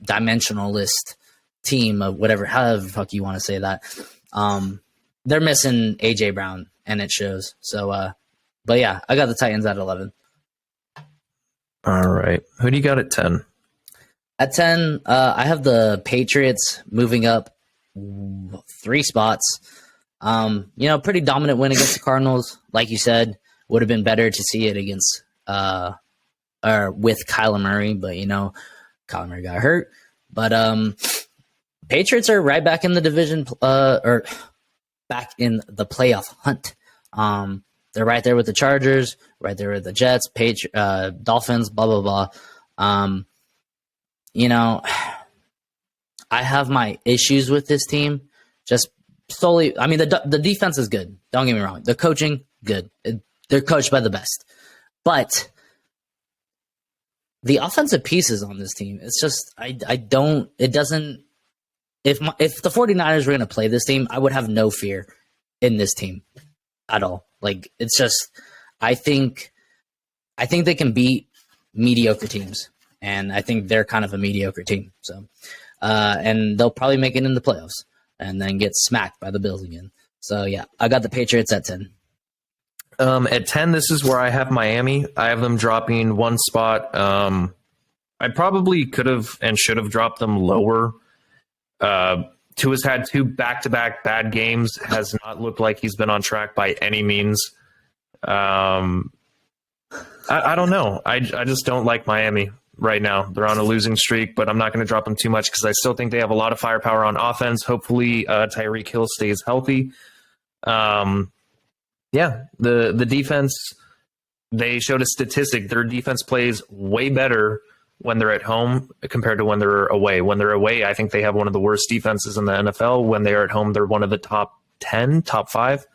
dimensionalist team of whatever, however the fuck you want to say that. They're missing AJ Brown, and it shows. So, but yeah, I got the Titans at 11. All right. Who do you got at 10? At 10, I have the Patriots moving up 3 spots. Pretty dominant win against the Cardinals. Like you said, would have been better to see it against or with Kyler Murray, but Kyler Murray got hurt. But Patriots are right back in the division or back in the playoff hunt. They're right there with the Chargers, right there with the Jets, Dolphins, blah, blah, blah. I have my issues with this team just solely. I mean, the defense is good. Don't get me wrong. The coaching, good. They're coached by the best. But the offensive pieces on this team, it's just, if the 49ers were going to play this team, I would have no fear in this team at all. Like, it's just, I think they can beat mediocre teams. And I think they're kind of a mediocre team. So, and they'll probably make it in the playoffs and then get smacked by the Bills again. So, yeah, I got the Patriots at 10. At 10, this is where I have Miami. I have them dropping one spot. I probably could have and should have dropped them lower. Tua's had 2 back-to-back bad games, has not looked like he's been on track by any means. I don't know. I just don't like Miami right now. They're on a losing streak, but I'm not going to drop them too much because I still think they have a lot of firepower on offense. Hopefully, Tyreek Hill stays healthy. Yeah, the defense, they showed a statistic. Their defense plays way better when they're at home compared to when they're away. When they're away, I think they have one of the worst defenses in the NFL. When they're at home, they're one of the top 10, top 5.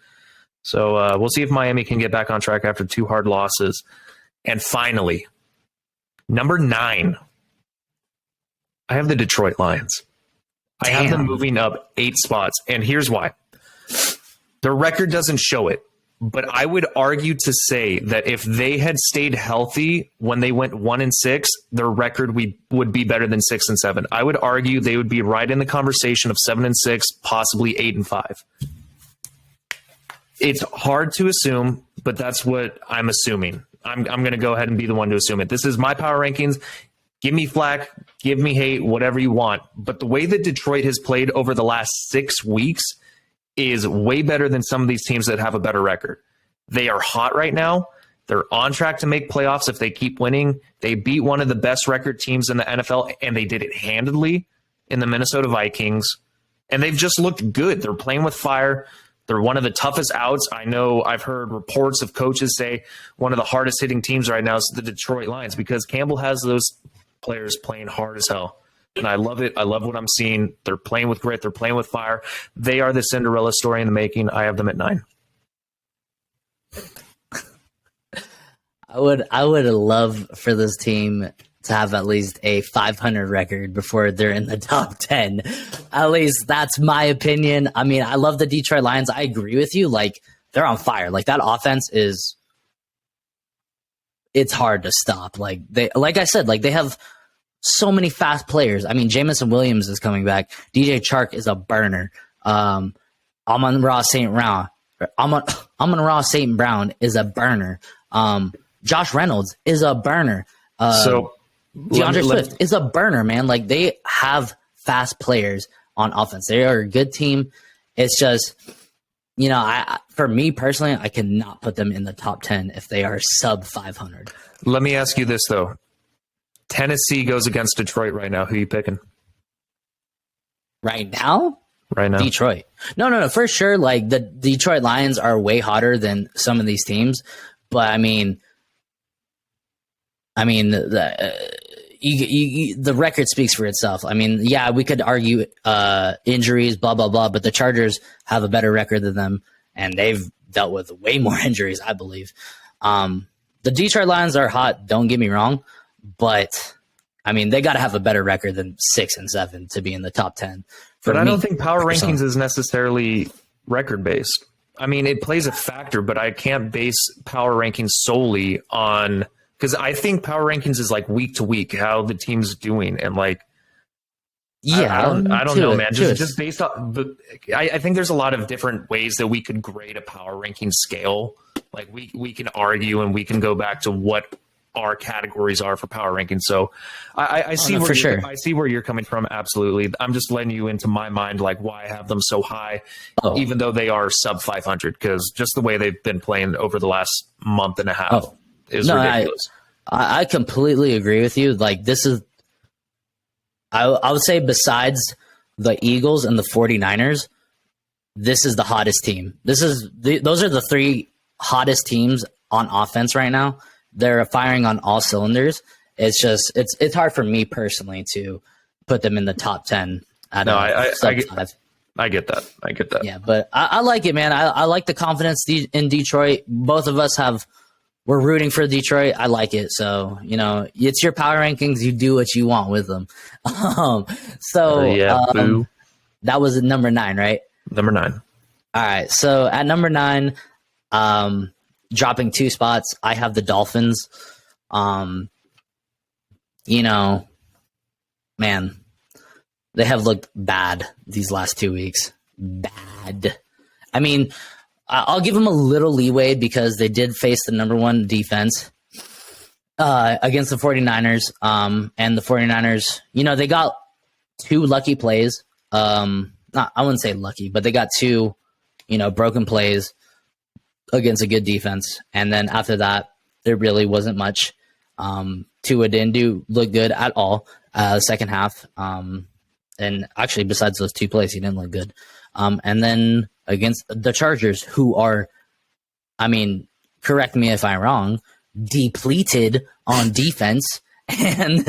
So we'll see if Miami can get back on track after 2 hard losses. And finally, number 9, I have the Detroit Lions. I have them moving up 8 spots, and here's why. Their record doesn't show it, but I would argue to say that if they had stayed healthy when they went 1-6, their record would be better than 6-7. I would argue they would be right in the conversation of 7-6, possibly 8-5. It's hard to assume, but that's what I'm assuming. I'm going to go ahead and be the one to assume it. This is my power rankings. Give me flack, give me hate, whatever you want. But the way that Detroit has played over the last 6 weeks is way better than some of these teams that have a better record. They are hot right now. They're on track to make playoffs if they keep winning. They beat one of the best record teams in the NFL, and they did it handedly in the Minnesota Vikings. And they've just looked good. They're playing with fire. They're one of the toughest outs. I know I've heard reports of coaches say one of the hardest hitting teams right now is the Detroit Lions because Campbell has those players playing hard as hell. And I love it. I love what I'm seeing. They're playing with grit. They're playing with fire. They are the Cinderella story in the making. I have them at 9. I would love for this team to have at least a 500 record before they're in the top 10. At least that's my opinion. I mean, I love the Detroit Lions. I agree with you. Like, they're on fire. Like, that offense is, it's hard to stop. Like I said, like, they have so many fast players. I mean, Jamison Williams is coming back. DJ Chark is a burner. Amon-Ra St. Brown is a burner. Josh Reynolds is a burner. So DeAndre Swift is a burner, man. Like, they have fast players on offense. They are a good team. It's just, you know, for me personally, I cannot put them in the top 10 if they are sub 500. let me ask you this, though. Tennessee goes against Detroit right now. Who are you picking? Right now? Right now. Detroit. No, for sure. Like, the Detroit Lions are way hotter than some of these teams. But, I mean, the record speaks for itself. I mean, yeah, we could argue injuries, blah, blah, blah, but the Chargers have a better record than them, and they've dealt with way more injuries, I believe. The Detroit Lions are hot, don't get me wrong, but, I mean, they got to have a better record than 6 and 7 to be in the top 10. But I don't think power rankings is necessarily record-based. I mean, it plays a factor, but I can't base power rankings solely on – because I think power rankings is like week to week, how the team's doing. And like, yeah, I don't know, man. Just based on I think there's a lot of different ways that we could grade a power ranking scale. Like we can argue and we can go back to what our categories are for power rankings. So I see I see where you're coming from. Absolutely. I'm just letting you into my mind, like why I have them so high, even though they are sub 500, because just the way they've been playing over the last month and a half is ridiculous. I completely agree with you. Like, this is, I would say besides the Eagles and the 49ers, this is the hottest team. Those are the 3 hottest teams on offense right now. They're firing on all cylinders. It's just, it's hard for me personally to put them in the top 10. I get that. Yeah, but I like it, man. I like the confidence in Detroit. Both of us we're rooting for Detroit. I like it. So, you know, it's your power rankings. You do what you want with them. That was at number 9, right? Number 9. All right. So at number 9, dropping 2 spots, I have the Dolphins. You know, man, they have looked bad these last 2 weeks. Bad. I mean, I'll give them a little leeway because they did face the number 1 defense against the 49ers. And the 49ers, you know, they got 2 lucky plays. I wouldn't say lucky, but they got 2, you know, broken plays against a good defense. And then after that, there really wasn't much. Tua didn't look good at all second half. And actually, besides those 2 plays, he didn't look good. And then against the Chargers, who are, I mean, correct me if I'm wrong, depleted on defense, and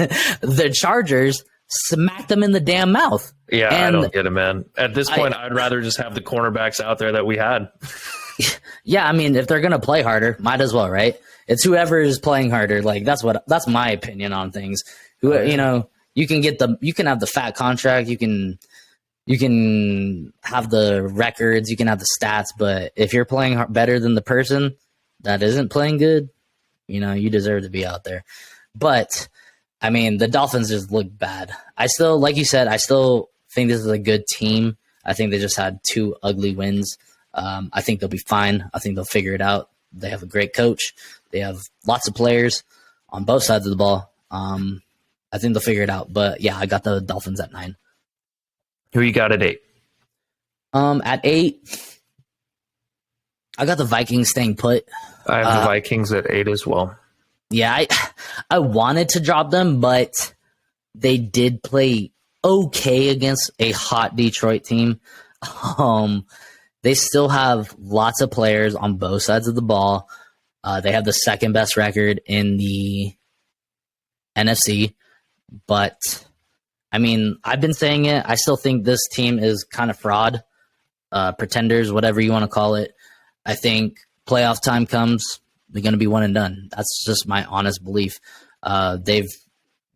the Chargers smacked them in the damn mouth. Yeah, and I don't get it, man. At this point, I'd rather just have the cornerbacks out there that we had. Yeah, I mean, if they're going to play harder, might as well, right? It's whoever is playing harder. Like, that's my opinion on things. You know, you can have the fat contract, you can have the records, you can have the stats, but if you're playing better than the person that isn't playing good, you know, you deserve to be out there. But, I mean, the Dolphins just look bad. I still, like you said, I still think this is a good team. I think they just had 2 ugly wins. I think they'll be fine. I think they'll figure it out. They have a great coach. They have lots of players on both sides of the ball. I think they'll figure it out. But, yeah, I got the Dolphins at 9. Who you got at 8? At 8, I got the Vikings staying put. I have the Vikings at 8 as well. Yeah, I wanted to drop them, but they did play okay against a hot Detroit team. They still have lots of players on both sides of the ball. They have the second best record in the NFC, but I mean, I've been saying it. I still think this team is kind of fraud, pretenders, whatever you want to call it. I think playoff time comes, they're going to be one and done. That's just my honest belief. They've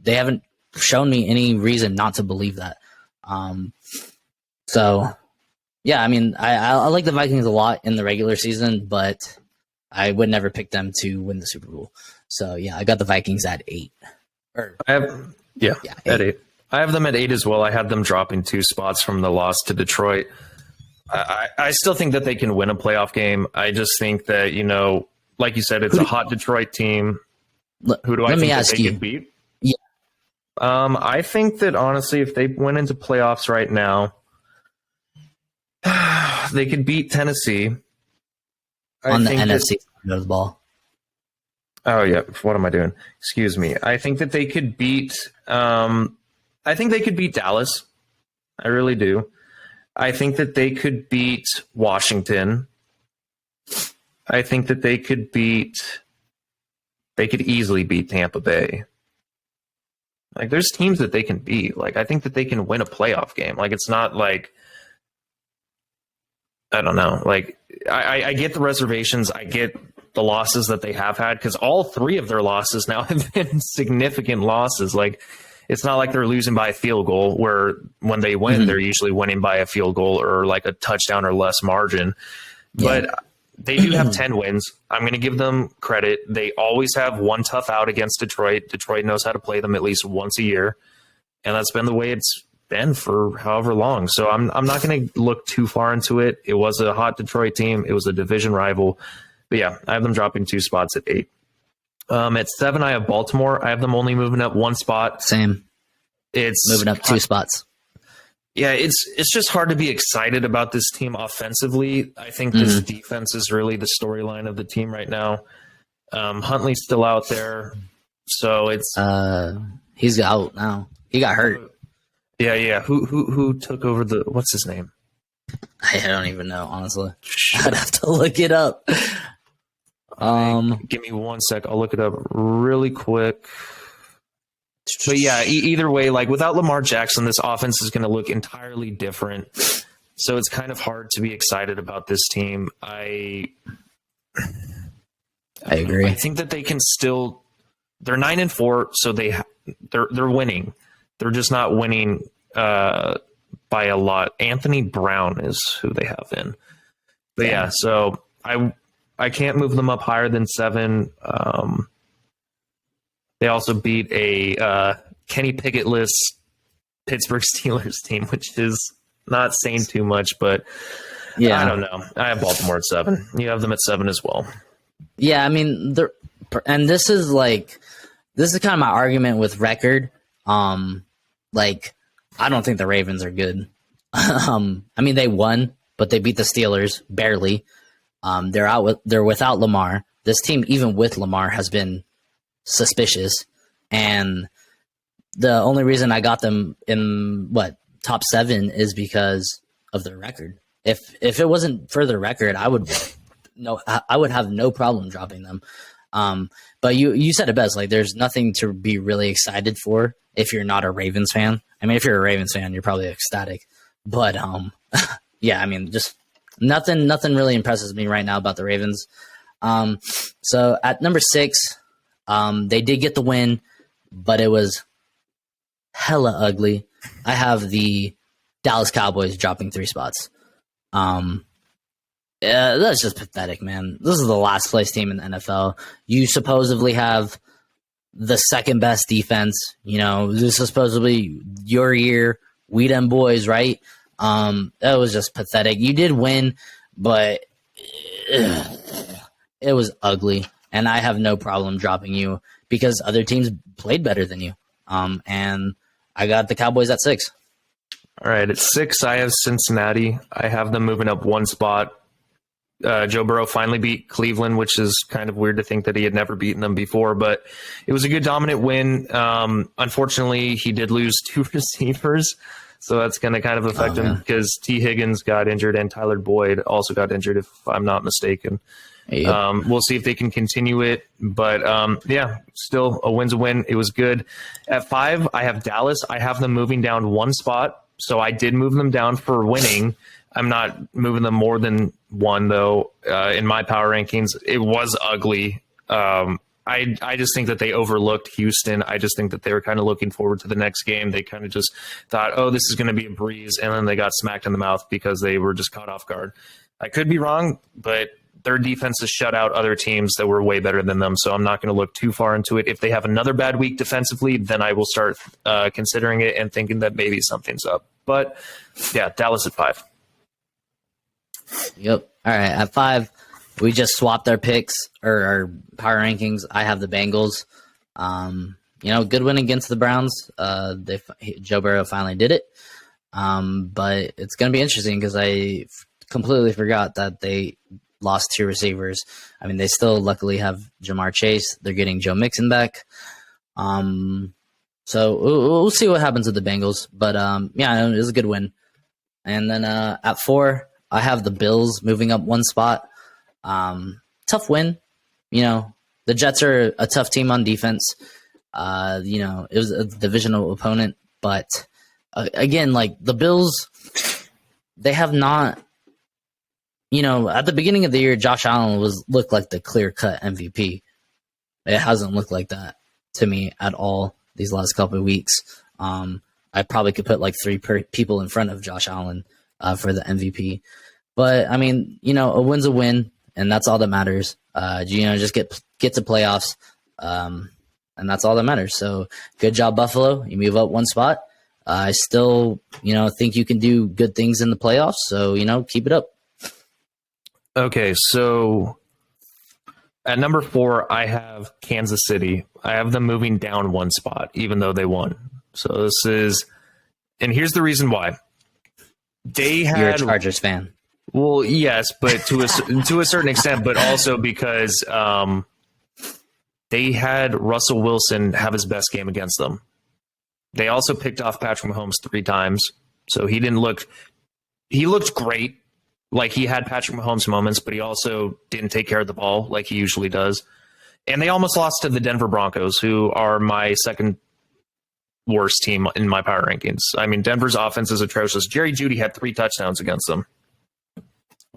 they haven't shown me any reason not to believe that. So yeah, I mean, I like the Vikings a lot in the regular season, but I would never pick them to win the Super Bowl. So yeah, I got the Vikings at 8. I have, Yeah, at 8. I have them at 8 as well. I had them dropping 2 spots from the loss to Detroit. I still think that they can win a playoff game. I just think that, like you said, it's a hot Detroit team. Who do I think that they could beat? Yeah. I think that, honestly, if they went into playoffs right now, they could beat Tennessee. On the NFC side of the ball. Oh, yeah. What am I doing? Excuse me. I think that they could beat Dallas. I really do. I think that they could beat Washington. I think that they could easily beat Tampa Bay. Like, there's teams that they can beat. Like, I think that they can win a playoff game. Like, it's not like, I don't know. Like, I get the reservations. I get the losses that they have had, because all 3 of their losses now have been significant losses. Like, it's not like they're losing by a field goal, where when they win, they're usually winning by a field goal or like a touchdown or less margin. Yeah. But they do have 10 wins. I'm going to give them credit. They always have one tough out against Detroit. Detroit knows how to play them at least once a year, and that's been the way it's been for however long. So I'm not going to look too far into it. It was a hot Detroit team. It was a division rival. But yeah, I have them dropping 2 spots at 8. At 7, I have Baltimore. I have them only moving up 1 spot. Same. It's moving up 2 spots. Yeah, it's just hard to be excited about this team offensively. I think this defense is really the storyline of the team right now. Huntley's still out there, so it's he's out now. He got hurt. Yeah. Who took over the? What's his name? I don't even know, honestly. I'd have to look it up. Give me 1 sec. I'll look it up really quick. But yeah, either way, like, without Lamar Jackson, this offense is going to look entirely different. So it's kind of hard to be excited about this team. I agree. I think that they can still. They're 9-4, so they're winning. They're just not winning by a lot. Anthony Brown is who they have in. But yeah, so I can't move them up higher than 7. They also beat a Kenny Pickett-less Pittsburgh Steelers team, which is not saying too much, but yeah, I don't know. I have Baltimore at 7. You have them at 7 as well. Yeah, I mean, this is kind of my argument with record. Like, I don't think the Ravens are good. I mean, they won, but they beat the Steelers barely. They're without Lamar. This team, even with Lamar, has been suspicious, and the only reason I got them in top 7 is because of their record. If it wasn't for their record, I would have no problem dropping them. But you said it best. Like, there's nothing to be really excited for if you're not a Ravens fan. I mean, if you're a Ravens fan, you're probably ecstatic. But yeah, I mean, just nothing really impresses me right now about the Ravens. So at number 6, they did get the win, but it was hella ugly. I have the Dallas Cowboys dropping 3 spots. That's just pathetic, man. This is the last place team in the NFL. You supposedly have the second best defense. This is supposedly your year. We them boys, right? That was just pathetic. You did win, but it was ugly. And I have no problem dropping you because other teams played better than you. And I got the Cowboys at 6. All right, at 6, I have Cincinnati. I have them moving up 1 spot. Joe Burrow finally beat Cleveland, which is kind of weird to think that he had never beaten them before, but it was a good dominant win. Unfortunately, he did lose 2 receivers, so that's going to kind of affect him because T. Higgins got injured and Tyler Boyd also got injured, if I'm not mistaken. Yep. We'll see if they can continue it, but yeah, still a win's a win. It was good. At 5, I have Dallas. I have them moving down 1 spot, so I did move them down for winning. I'm not moving them more than 1, though. In my power rankings, it was ugly. I just think that they overlooked Houston. I just think that they were kind of looking forward to the next game. They kind of just thought, oh, this is going to be a breeze. And then they got smacked in the mouth because they were just caught off guard. I could be wrong, but their defense has shut out other teams that were way better than them. So I'm not going to look too far into it. If they have another bad week defensively, then I will start considering it and thinking that maybe something's up. But yeah, Dallas at 5. Yep. All right. At 5, we just swapped our picks or our power rankings. I have the Bengals. Good win against the Browns. Joe Burrow finally did it. But it's going to be interesting because I completely forgot that they lost 2 receivers. I mean, they still luckily have Jamar Chase. They're getting Joe Mixon back. So we'll see what happens with the Bengals. But it was a good win. And then at 4, I have the Bills moving up 1 spot. Tough win. The Jets are a tough team on defense. It was a divisional opponent. But again, like the Bills, they have not. At the beginning of the year, Josh Allen looked like the clear-cut MVP. It hasn't looked like that to me at all these last couple of weeks. I probably could put like 3 people in front of Josh Allen for the MVP. But, I mean, a win's a win, and that's all that matters. Just get to playoffs, and that's all that matters. So, good job, Buffalo. You move up 1 spot. I still, think you can do good things in the playoffs. So, keep it up. Okay, so at number 4, I have Kansas City. I have them moving down 1 spot, even though they won. So this is, and here's the reason why. You're a Chargers fan. Well, yes, but to a certain extent, but also because they had Russell Wilson have his best game against them. They also picked off Patrick Mahomes 3 times, so he looked great. Like, he had Patrick Mahomes moments, but he also didn't take care of the ball like he usually does. And they almost lost to the Denver Broncos, who are my second worst team in my power rankings. I mean, Denver's offense is atrocious. Jerry Jeudy had 3 touchdowns against them.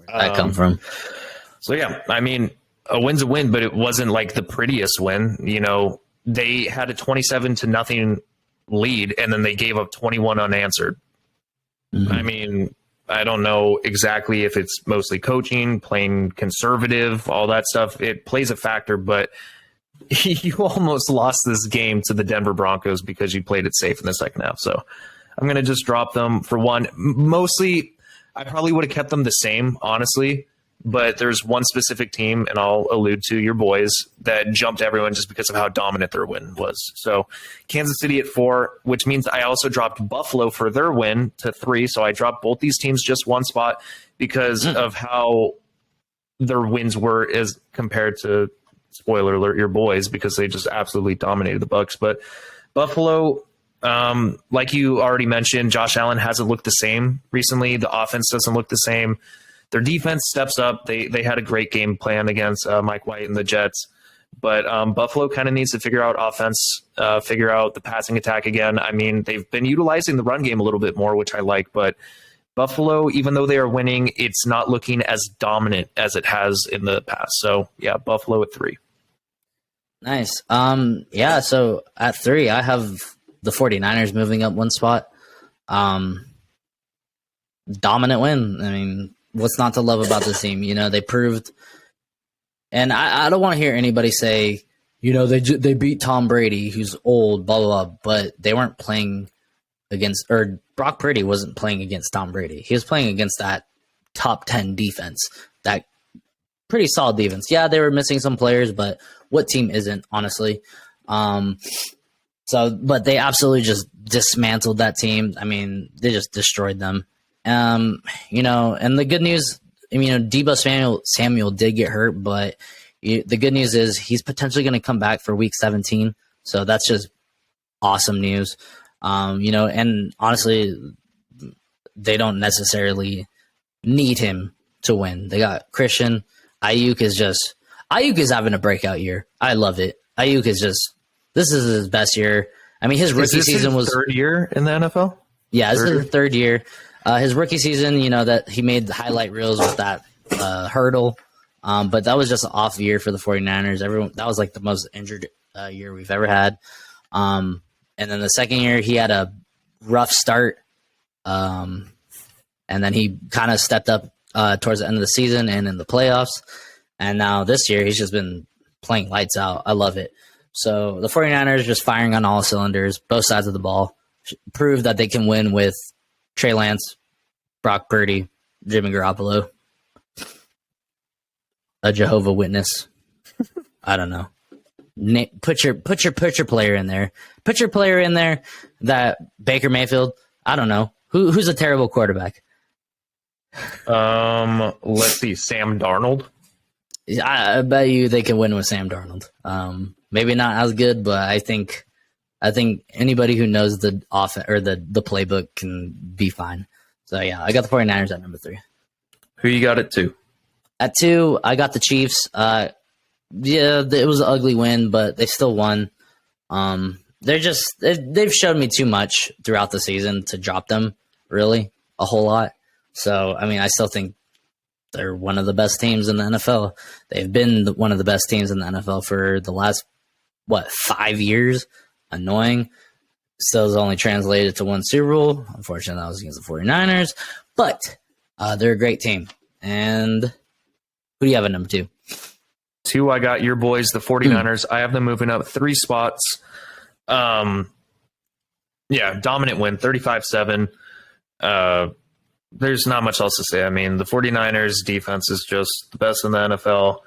Where'd that come from? So, yeah, I mean, a win's a win, but it wasn't like the prettiest win. They had a 27-0 lead, and then they gave up 21 unanswered. Mm-hmm. I mean, I don't know exactly if it's mostly coaching, playing conservative, all that stuff. It plays a factor, but you almost lost this game to the Denver Broncos because you played it safe in the second half. So I'm going to just drop them for 1. Mostly, I probably would have kept them the same, honestly. But there's one specific team, and I'll allude to your boys, that jumped everyone just because of how dominant their win was. So Kansas City at 4, which means I also dropped Buffalo for their win to 3. So I dropped both these teams just 1 spot because of how their wins were as compared to, spoiler alert, your boys, because they just absolutely dominated the Bucs. But Buffalo, like you already mentioned, Josh Allen hasn't looked the same recently. The offense doesn't look the same. Their defense steps up. They had a great game plan against Mike White and the Jets. But Buffalo kind of needs to figure out offense, figure out the passing attack again. I mean, they've been utilizing the run game a little bit more, which I like. But Buffalo, even though they are winning, it's not looking as dominant as it has in the past. So, yeah, Buffalo at 3. Nice. So at 3, I have the 49ers moving up 1 spot. Dominant win. I mean, what's not to love about this team? They proved, and I don't want to hear anybody say, they beat Tom Brady, who's old, blah, blah, blah, but they weren't playing against, or Brock Purdy wasn't playing against Tom Brady. He was playing against that top 10 defense, that pretty solid defense. Yeah, they were missing some players, but what team isn't, honestly? But they absolutely just dismantled that team. I mean, they just destroyed them. And the good news, Deebo Samuel did get hurt, but the good news is he's potentially going to come back for week 17. So that's just awesome news. And honestly, they don't necessarily need him to win. They got Christian. Ayuk is having a breakout year. I love it. Ayuk is this is his best year. I mean, his rookie season was 3rd year in the NFL. Yeah, this is the 3rd year. His rookie season, that he made the highlight reels with that hurdle. But that was just an off year for the 49ers. That was like the most injured year we've ever had. And then the second year, he had a rough start. And then he kind of stepped up towards the end of the season and in the playoffs. And now this year, he's just been playing lights out. I love it. So the 49ers just firing on all cylinders, both sides of the ball, prove that they can win with Trey Lance, Brock Purdy, Jimmy Garoppolo, a Jehovah Witness. I don't know. Put your player in there. Put your player in there that Baker Mayfield. I don't know. Who's a terrible quarterback? Let's see, Sam Darnold. I bet you they can win with Sam Darnold. Maybe not as good, but I think anybody who knows the offense or the playbook can be fine. So yeah, I got the 49ers at number 3. Who you got at 2? At 2, I got the Chiefs. Yeah, it was an ugly win, but they still won. They've showed me too much throughout the season to drop them, really, a whole lot. So, I mean, I still think they're one of the best teams in the NFL. They've been one of the best teams in the NFL for the last, 5 years? Annoying. Still has only translated to one Super Bowl. Unfortunately, that was against the 49ers. But they're a great team. And who do you have at number 2? 2, I got your boys, the 49ers. I have them moving up 3 spots. Yeah, dominant win, 35-7. There's not much else to say. I mean, the 49ers defense is just the best in the NFL.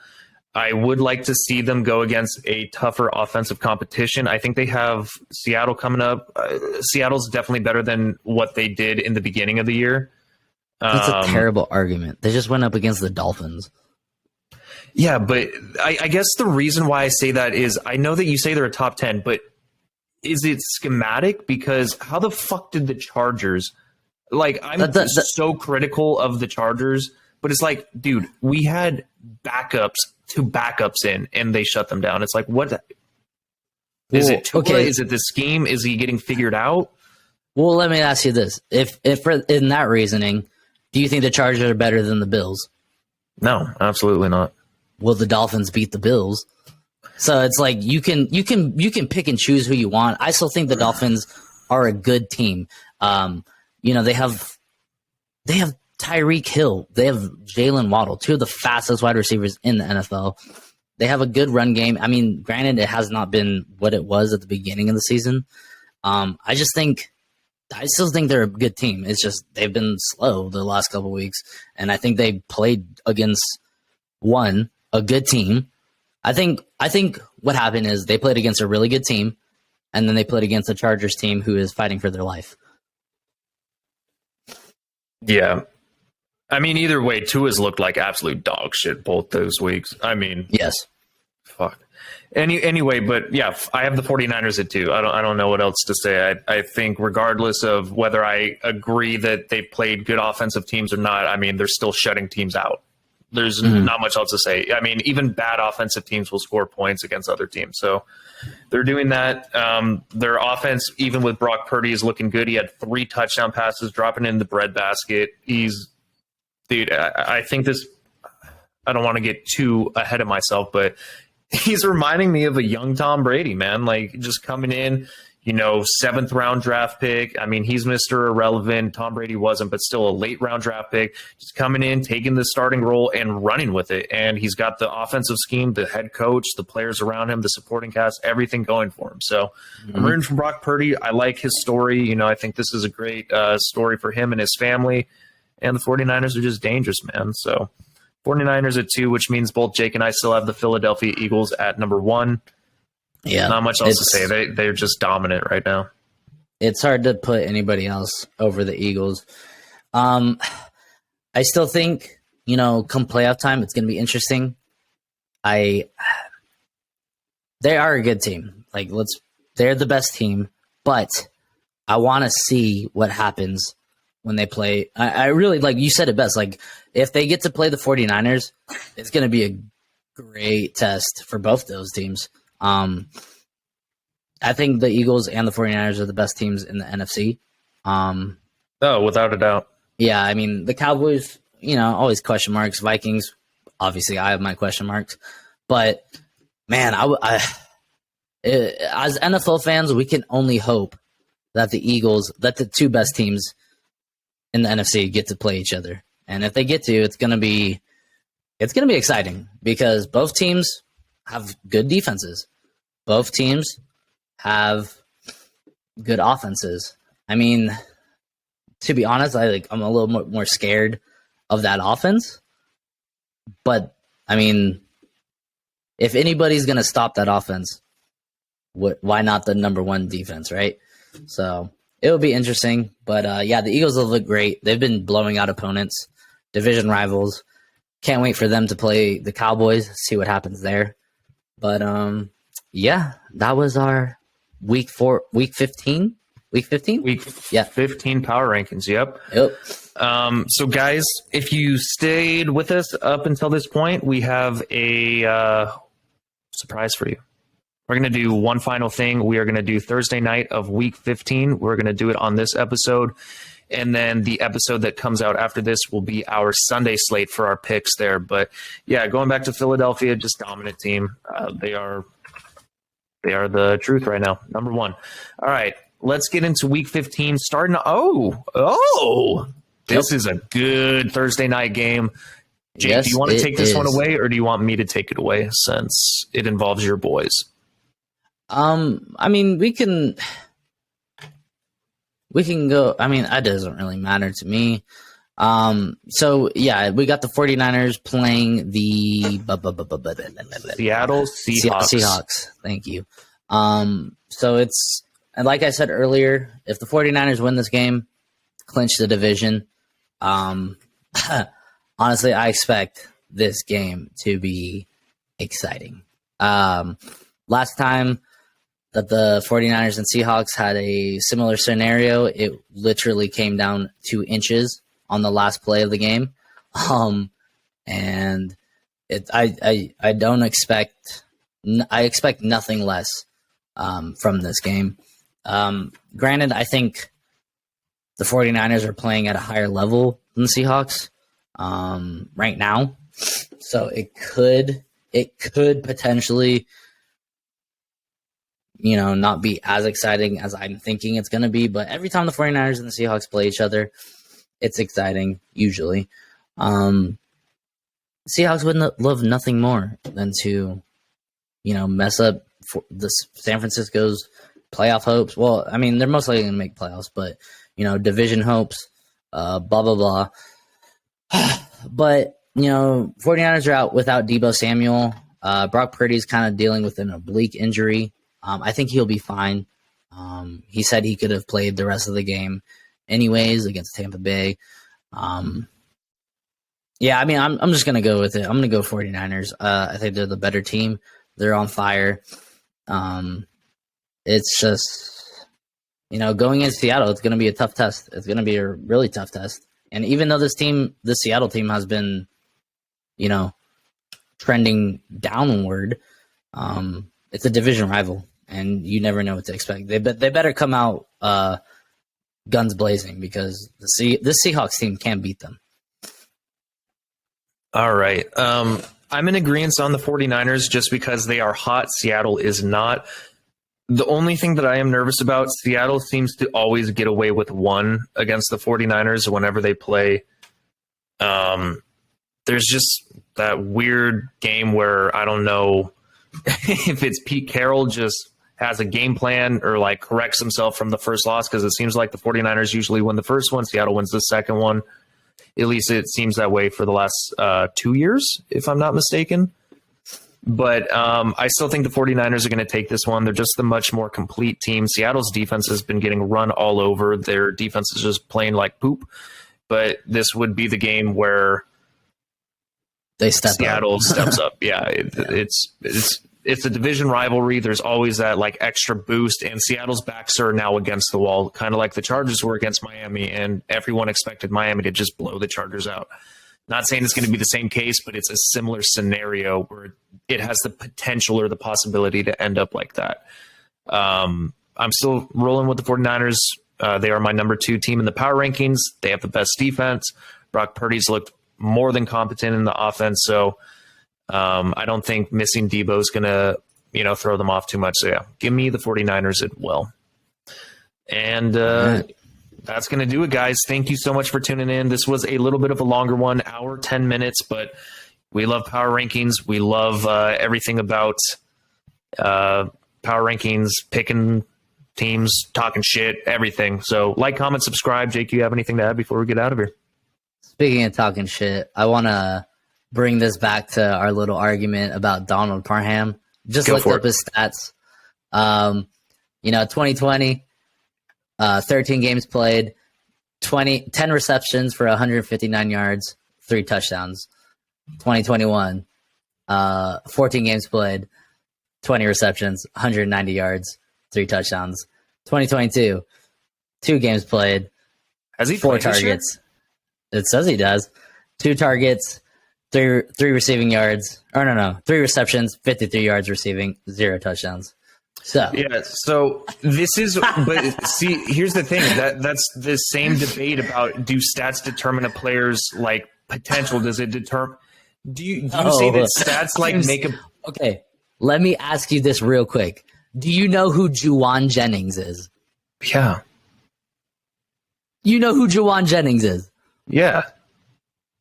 I would like to see them go against a tougher offensive competition. I think they have Seattle coming up. Seattle's definitely better than what they did in the beginning of the year. That's a terrible argument. They just went up against the Dolphins. Yeah, but I guess the reason why I say that is I know that you say they're a top 10, but is it schematic? Because how the fuck did the Chargers... Like, I'm so critical of the Chargers, but it's like, dude, we had two backups in, and they shut them down. It's like, what? Is it Tua? Okay. Is it the scheme? Is he getting figured out? Well, let me ask you this. If in that reasoning, do you think the Chargers are better than the Bills? No, absolutely not. Will the Dolphins beat the Bills? So it's like you can pick and choose who you want. I still think the Dolphins are a good team. They have Tyreek Hill. They have Jalen Waddle, 2 of the fastest wide receivers in the NFL. They have a good run game. I mean, granted, it has not been what it was at the beginning of the season. I still think they're a good team. It's just they've been slow the last couple of weeks, and I think they played against a good team. I think what happened is they played against a really good team, and then they played against a Chargers team who is fighting for their life. Yeah. I mean, either way, Tua's looked like absolute dog shit both those weeks. I mean, yes. Fuck. Anyway, but yeah, I have the 49ers at 2. I don't know what else to say. I think regardless of whether I agree that they played good offensive teams or not, I mean, they're still shutting teams out. There's not much else to say. I mean, even bad offensive teams will score points against other teams. So they're doing that. Their offense, even with Brock Purdy, is looking good. He had 3 touchdown passes, dropping in the breadbasket. I think this, I don't want to get too ahead of myself, but he's reminding me of a young Tom Brady, man. Like, just coming in, 7th round draft pick. I mean, he's Mr. Irrelevant. Tom Brady wasn't, but still a late round draft pick. Just coming in, taking the starting role and running with it. And he's got the offensive scheme, the head coach, the players around him, the supporting cast, everything going for him. So I'm rooting for Brock Purdy. I like his story. I think this is a great story for him and his family. And the 49ers are just dangerous, man. So 49ers at 2, which means both Jake and I still have the Philadelphia Eagles at number 1. Yeah, not much else to say. They're just dominant right now. It's hard to put anybody else over the Eagles. I still think, come playoff time, it's going to be interesting. They are a good team. They're the best team, but I want to see what happens when they play. I really, like you said it best, if they get to play the 49ers, it's going to be a great test for both those teams. I think the Eagles and the 49ers are the best teams in the NFC. Oh, without a doubt. Yeah, I mean, the Cowboys, always question marks. Vikings, obviously I have my question marks, but man, as NFL fans, we can only hope that the two best teams in the NFC get to play each other. And if they get to, it's going to be exciting because both teams have good defenses. Both teams have good offenses. I mean, to be honest, I'm a little more scared of that offense. But I mean, if anybody's going to stop that offense, why not the number one defense, right? So it will be interesting. But yeah, the Eagles will look great. They've been blowing out opponents, division rivals. Can't wait for them to play the Cowboys, see what happens there. But yeah, that was our week 15. Week 15? Yeah. 15 power rankings. Yep. So guys, if you stayed with us up until this point, we have a surprise for you. We're going to do one final thing. We are going to do Thursday night of week 15. We're going to do it on this episode. And then the episode that comes out after this will be our Sunday slate for our picks there. But yeah, going back to Philadelphia, just dominant team. They are the truth right now. Number one. All right, let's get into week 15. Starting. This is a good Thursday night game. Jake, Yes, do you want to take this one is. away, or do you want me to take it away since it involves your boys? I mean, we can go. I mean, that doesn't really matter to me. So yeah, we got the 49ers playing the Seattle Seahawks. Seahawks. Thank you. So it's, and like I said earlier, if the 49ers win this game, clinch the division. Honestly, I expect this game to be exciting. Last time that the 49ers and Seahawks had a similar scenario, it literally came down 2 inches on the last play of the game. And I don't expect, I expect nothing less from this game. Granted, I think the 49ers are playing at a higher level than the Seahawks right now. So it could potentially, not be as exciting as I'm thinking it's going to be. But every time the 49ers and the Seahawks play each other, it's exciting, usually. Seahawks would love nothing more than to, mess up the San Francisco's playoff hopes. Well, I mean, they're most likely going to make playoffs, but, division hopes, blah, blah, blah. But, 49ers are out without Deebo Samuel. Brock Purdy's kind of dealing with an oblique injury. I think he'll be fine. He said he could have played the rest of the game anyways against Tampa Bay. Yeah, I mean, I'm just going to go with it. I'm going to go 49ers. I think they're the better team. They're on fire. It's just, going into Seattle, it's going to be a tough test. It's going to be a really tough test. And even though this Seattle team has been, trending downward, it's a division rival, and you never know what to expect. They better come out guns blazing because this Seahawks team can't beat them. All right. I'm in agreement on the 49ers just because they are hot. Seattle is not. The only thing that I am nervous about, Seattle seems to always get away with one against the 49ers whenever they play. There's just that weird game where I don't know if it's Pete Carroll just has a game plan or like corrects himself from the first loss, because it seems like the 49ers usually win the first one. Seattle wins the second one. At least it seems that way for the last 2 years, if I'm not mistaken. But I still think the 49ers are going to take this one. They're just the much more complete team. Seattle's defense has been getting run all over. Their defense is just playing like poop. But this would be the game where Seattle steps up. Yeah, it's a division rivalry. There's always that like extra boost, and Seattle's backs are now against the wall, kind of like the Chargers were against Miami, and everyone expected Miami to just blow the Chargers out. Not saying it's going to be the same case, but it's a similar scenario where it has the potential or the possibility to end up like that. I'm still rolling with the 49ers. They are my number 2 team in the power rankings. They have the best defense. Brock Purdy's looked more than competent in the offense. So I don't think missing Debo is going to, throw them off too much. So yeah, give me the 49ers as well. And that's going to do it, guys. Thank you so much for tuning in. This was a little bit of a longer one, hour, 10 minutes, but we love power rankings. We love everything about power rankings, picking teams, talking shit, everything. So like, comment, subscribe. Jake, you have anything to add before we get out of here? Speaking of talking shit, I want to bring this back to our little argument about Donald Parham. Just looked up his stats. 2020, 13 games played, 10 receptions for 159 yards, 3 touchdowns. 2021, 14 games played, 20 receptions, 190 yards, 3 touchdowns. 2022, 2 games played, has he 4 targets. It says he does. 2 targets, 3 receiving yards. Or no, 3 receptions, 53 yards receiving, 0 touchdowns. So yeah, so this is, but see, here's the thing, that's the same debate about, do stats determine a player's like potential? Does it determine? Do you say that stats like make a? Okay, let me ask you this real quick. Do you know who Juwan Jennings is? Yeah. You know who Juwan Jennings is? Yeah.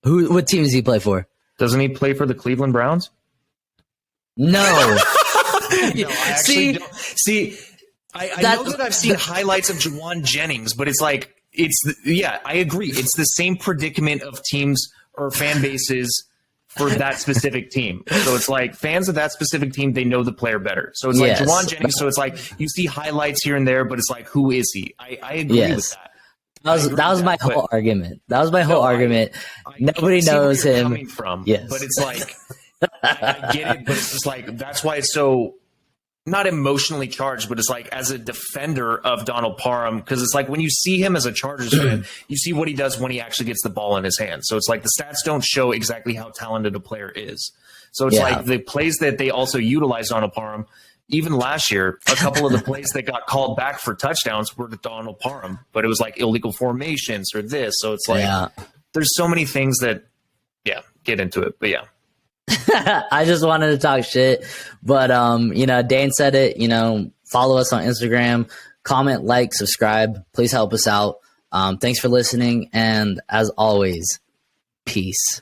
What team does he play for? Doesn't he play for the Cleveland Browns? No. No, I actually don't. See, I know that I've seen highlights of Juwan Jennings, but it's like, I agree. It's the same predicament of teams or fan bases for that specific team. So it's like fans of that specific team, they know the player better. So it's like Juwan Jennings. So it's like you see highlights here and there, but it's like, who is he? I agree with that. That was my whole argument. That was my whole argument. Nobody knows him. Coming from, yes. But it's like, I get it, but it's just like, that's why it's so not emotionally charged, but it's like as a defender of Donald Parham, because it's like when you see him as a Chargers fan, you see what he does when he actually gets the ball in his hands. So it's like the stats don't show exactly how talented a player is. So it's like the plays that they also utilized Donald Parham, even last year, a couple of the plays that got called back for touchdowns were to Donald Parham, but it was like illegal formations or this. So it's like there's so many things that, get into it. But I just wanted to talk shit, but Dane said it. Follow us on Instagram, comment, like, subscribe. Please help us out. Thanks for listening, and as always, peace.